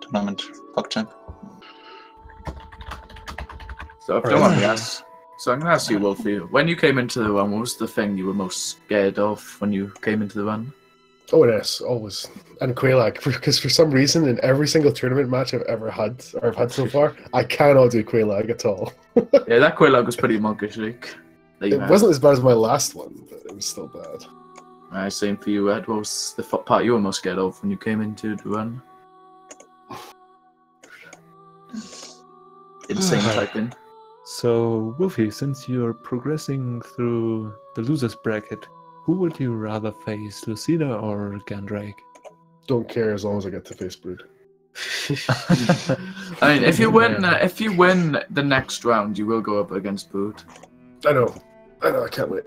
tournament. Fuck champ. So if don't mind me ask. So I'm gonna ask you, Wolfie, when you came into the run, what was the thing you were most scared of when you came into the run? Oh, yes, always. And Quelaag, because for some reason, in every single tournament match I've ever had, or I've had so far, I cannot do Quelaag at all. Yeah, that Quelaag was pretty monkish, like. It wasn't as bad as my last one, but it was still bad. Same for you, Ed. What was the part you were most scared of when you came into the run? Insane typing. So, Wolfie, since you're progressing through the losers bracket, who would you rather face, Lucida or Gandrake? Don't care as long as I get to face Brood. I mean, if you win the next round, you will go up against Boot. I know, I can't wait.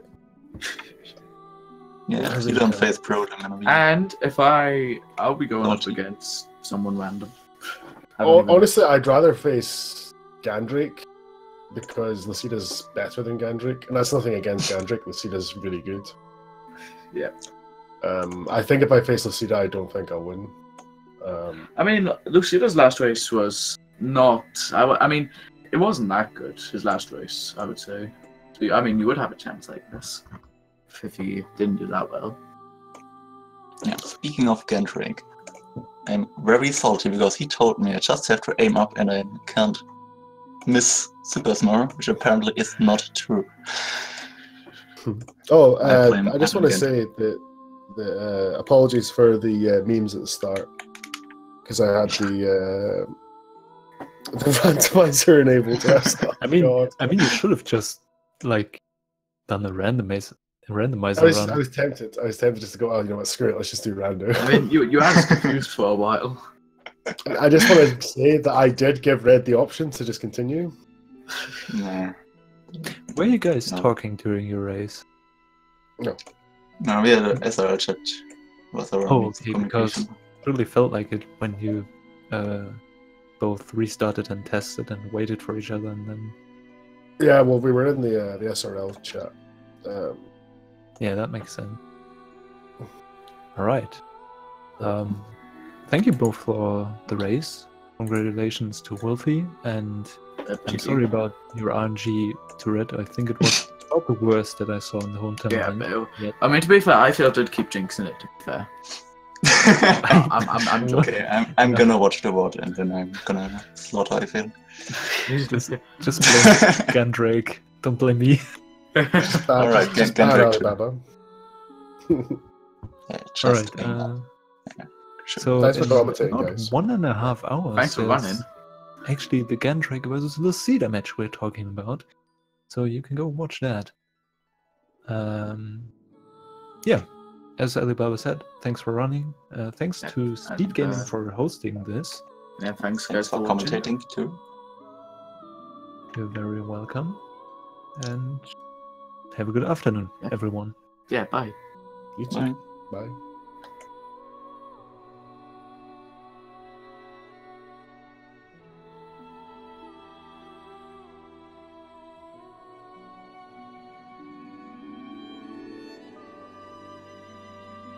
Yeah, if you don't face pro, I'm gonna be. And if I'll be going up against someone random. Honestly, I'd rather face Gandrake because Lucida's better than Gandrake, and that's nothing against Gandrake. Lucida's really good. Yeah. I think if I face Lucida, I don't think I'll win. I mean, Lucida's last race was not. I mean, it wasn't that good. His last race, I would say. So, I mean, you would have a chance like this if he didn't do that well. Yeah. Speaking of Gandrake, I'm very salty because he told me I just have to aim up and I can't miss Super Smart, which apparently is not true. Oh, blame I just want to Adam say that the apologies for the memes at the start because I had the randomizer enabled. I mean, God. you should have just like done a randomizer I run. was tempted. I was tempted just to go, oh, you know what, screw it, let's just do random. I mean, you had confused for a while. I just want to say that I did give Red the option to just continue. No. Were you guys No. talking during your race? No, we had an SRL chat with our Oh, okay, because communication. it really felt like it when you both restarted and tested and waited for each other, and then Yeah, well, we were in the SRL chat. yeah, that makes sense. All right. Thank you both for the race. Congratulations to Wolfie, and I'm sorry about your RNG turret. I think it was about the worst that I saw in the whole Yeah, tournament. but, I mean, to be fair, I felt I'd keep jinxing it, to be fair. I'm joking. Okay, I'm gonna watch the VOD and then I'm gonna slaughter, I feel. Just blame Gandrake. Don't blame me. Alright, just Gan- bad Gandrake Alibaba. Yeah, All just right. aim up. Sure. So Thanks for in commentating, about guys. 1.5 hours. Thanks for there's running. Actually, the Gandrake versus Lucida match we're talking about. So you can go watch that. Yeah, as Alibaba said, thanks for running. Thanks to Speed Gaming for hosting this. Yeah, thanks Thanks guys for watching. commentating too. You're very welcome. And have a good afternoon, everyone. Yeah, bye. You too. Bye. Bye.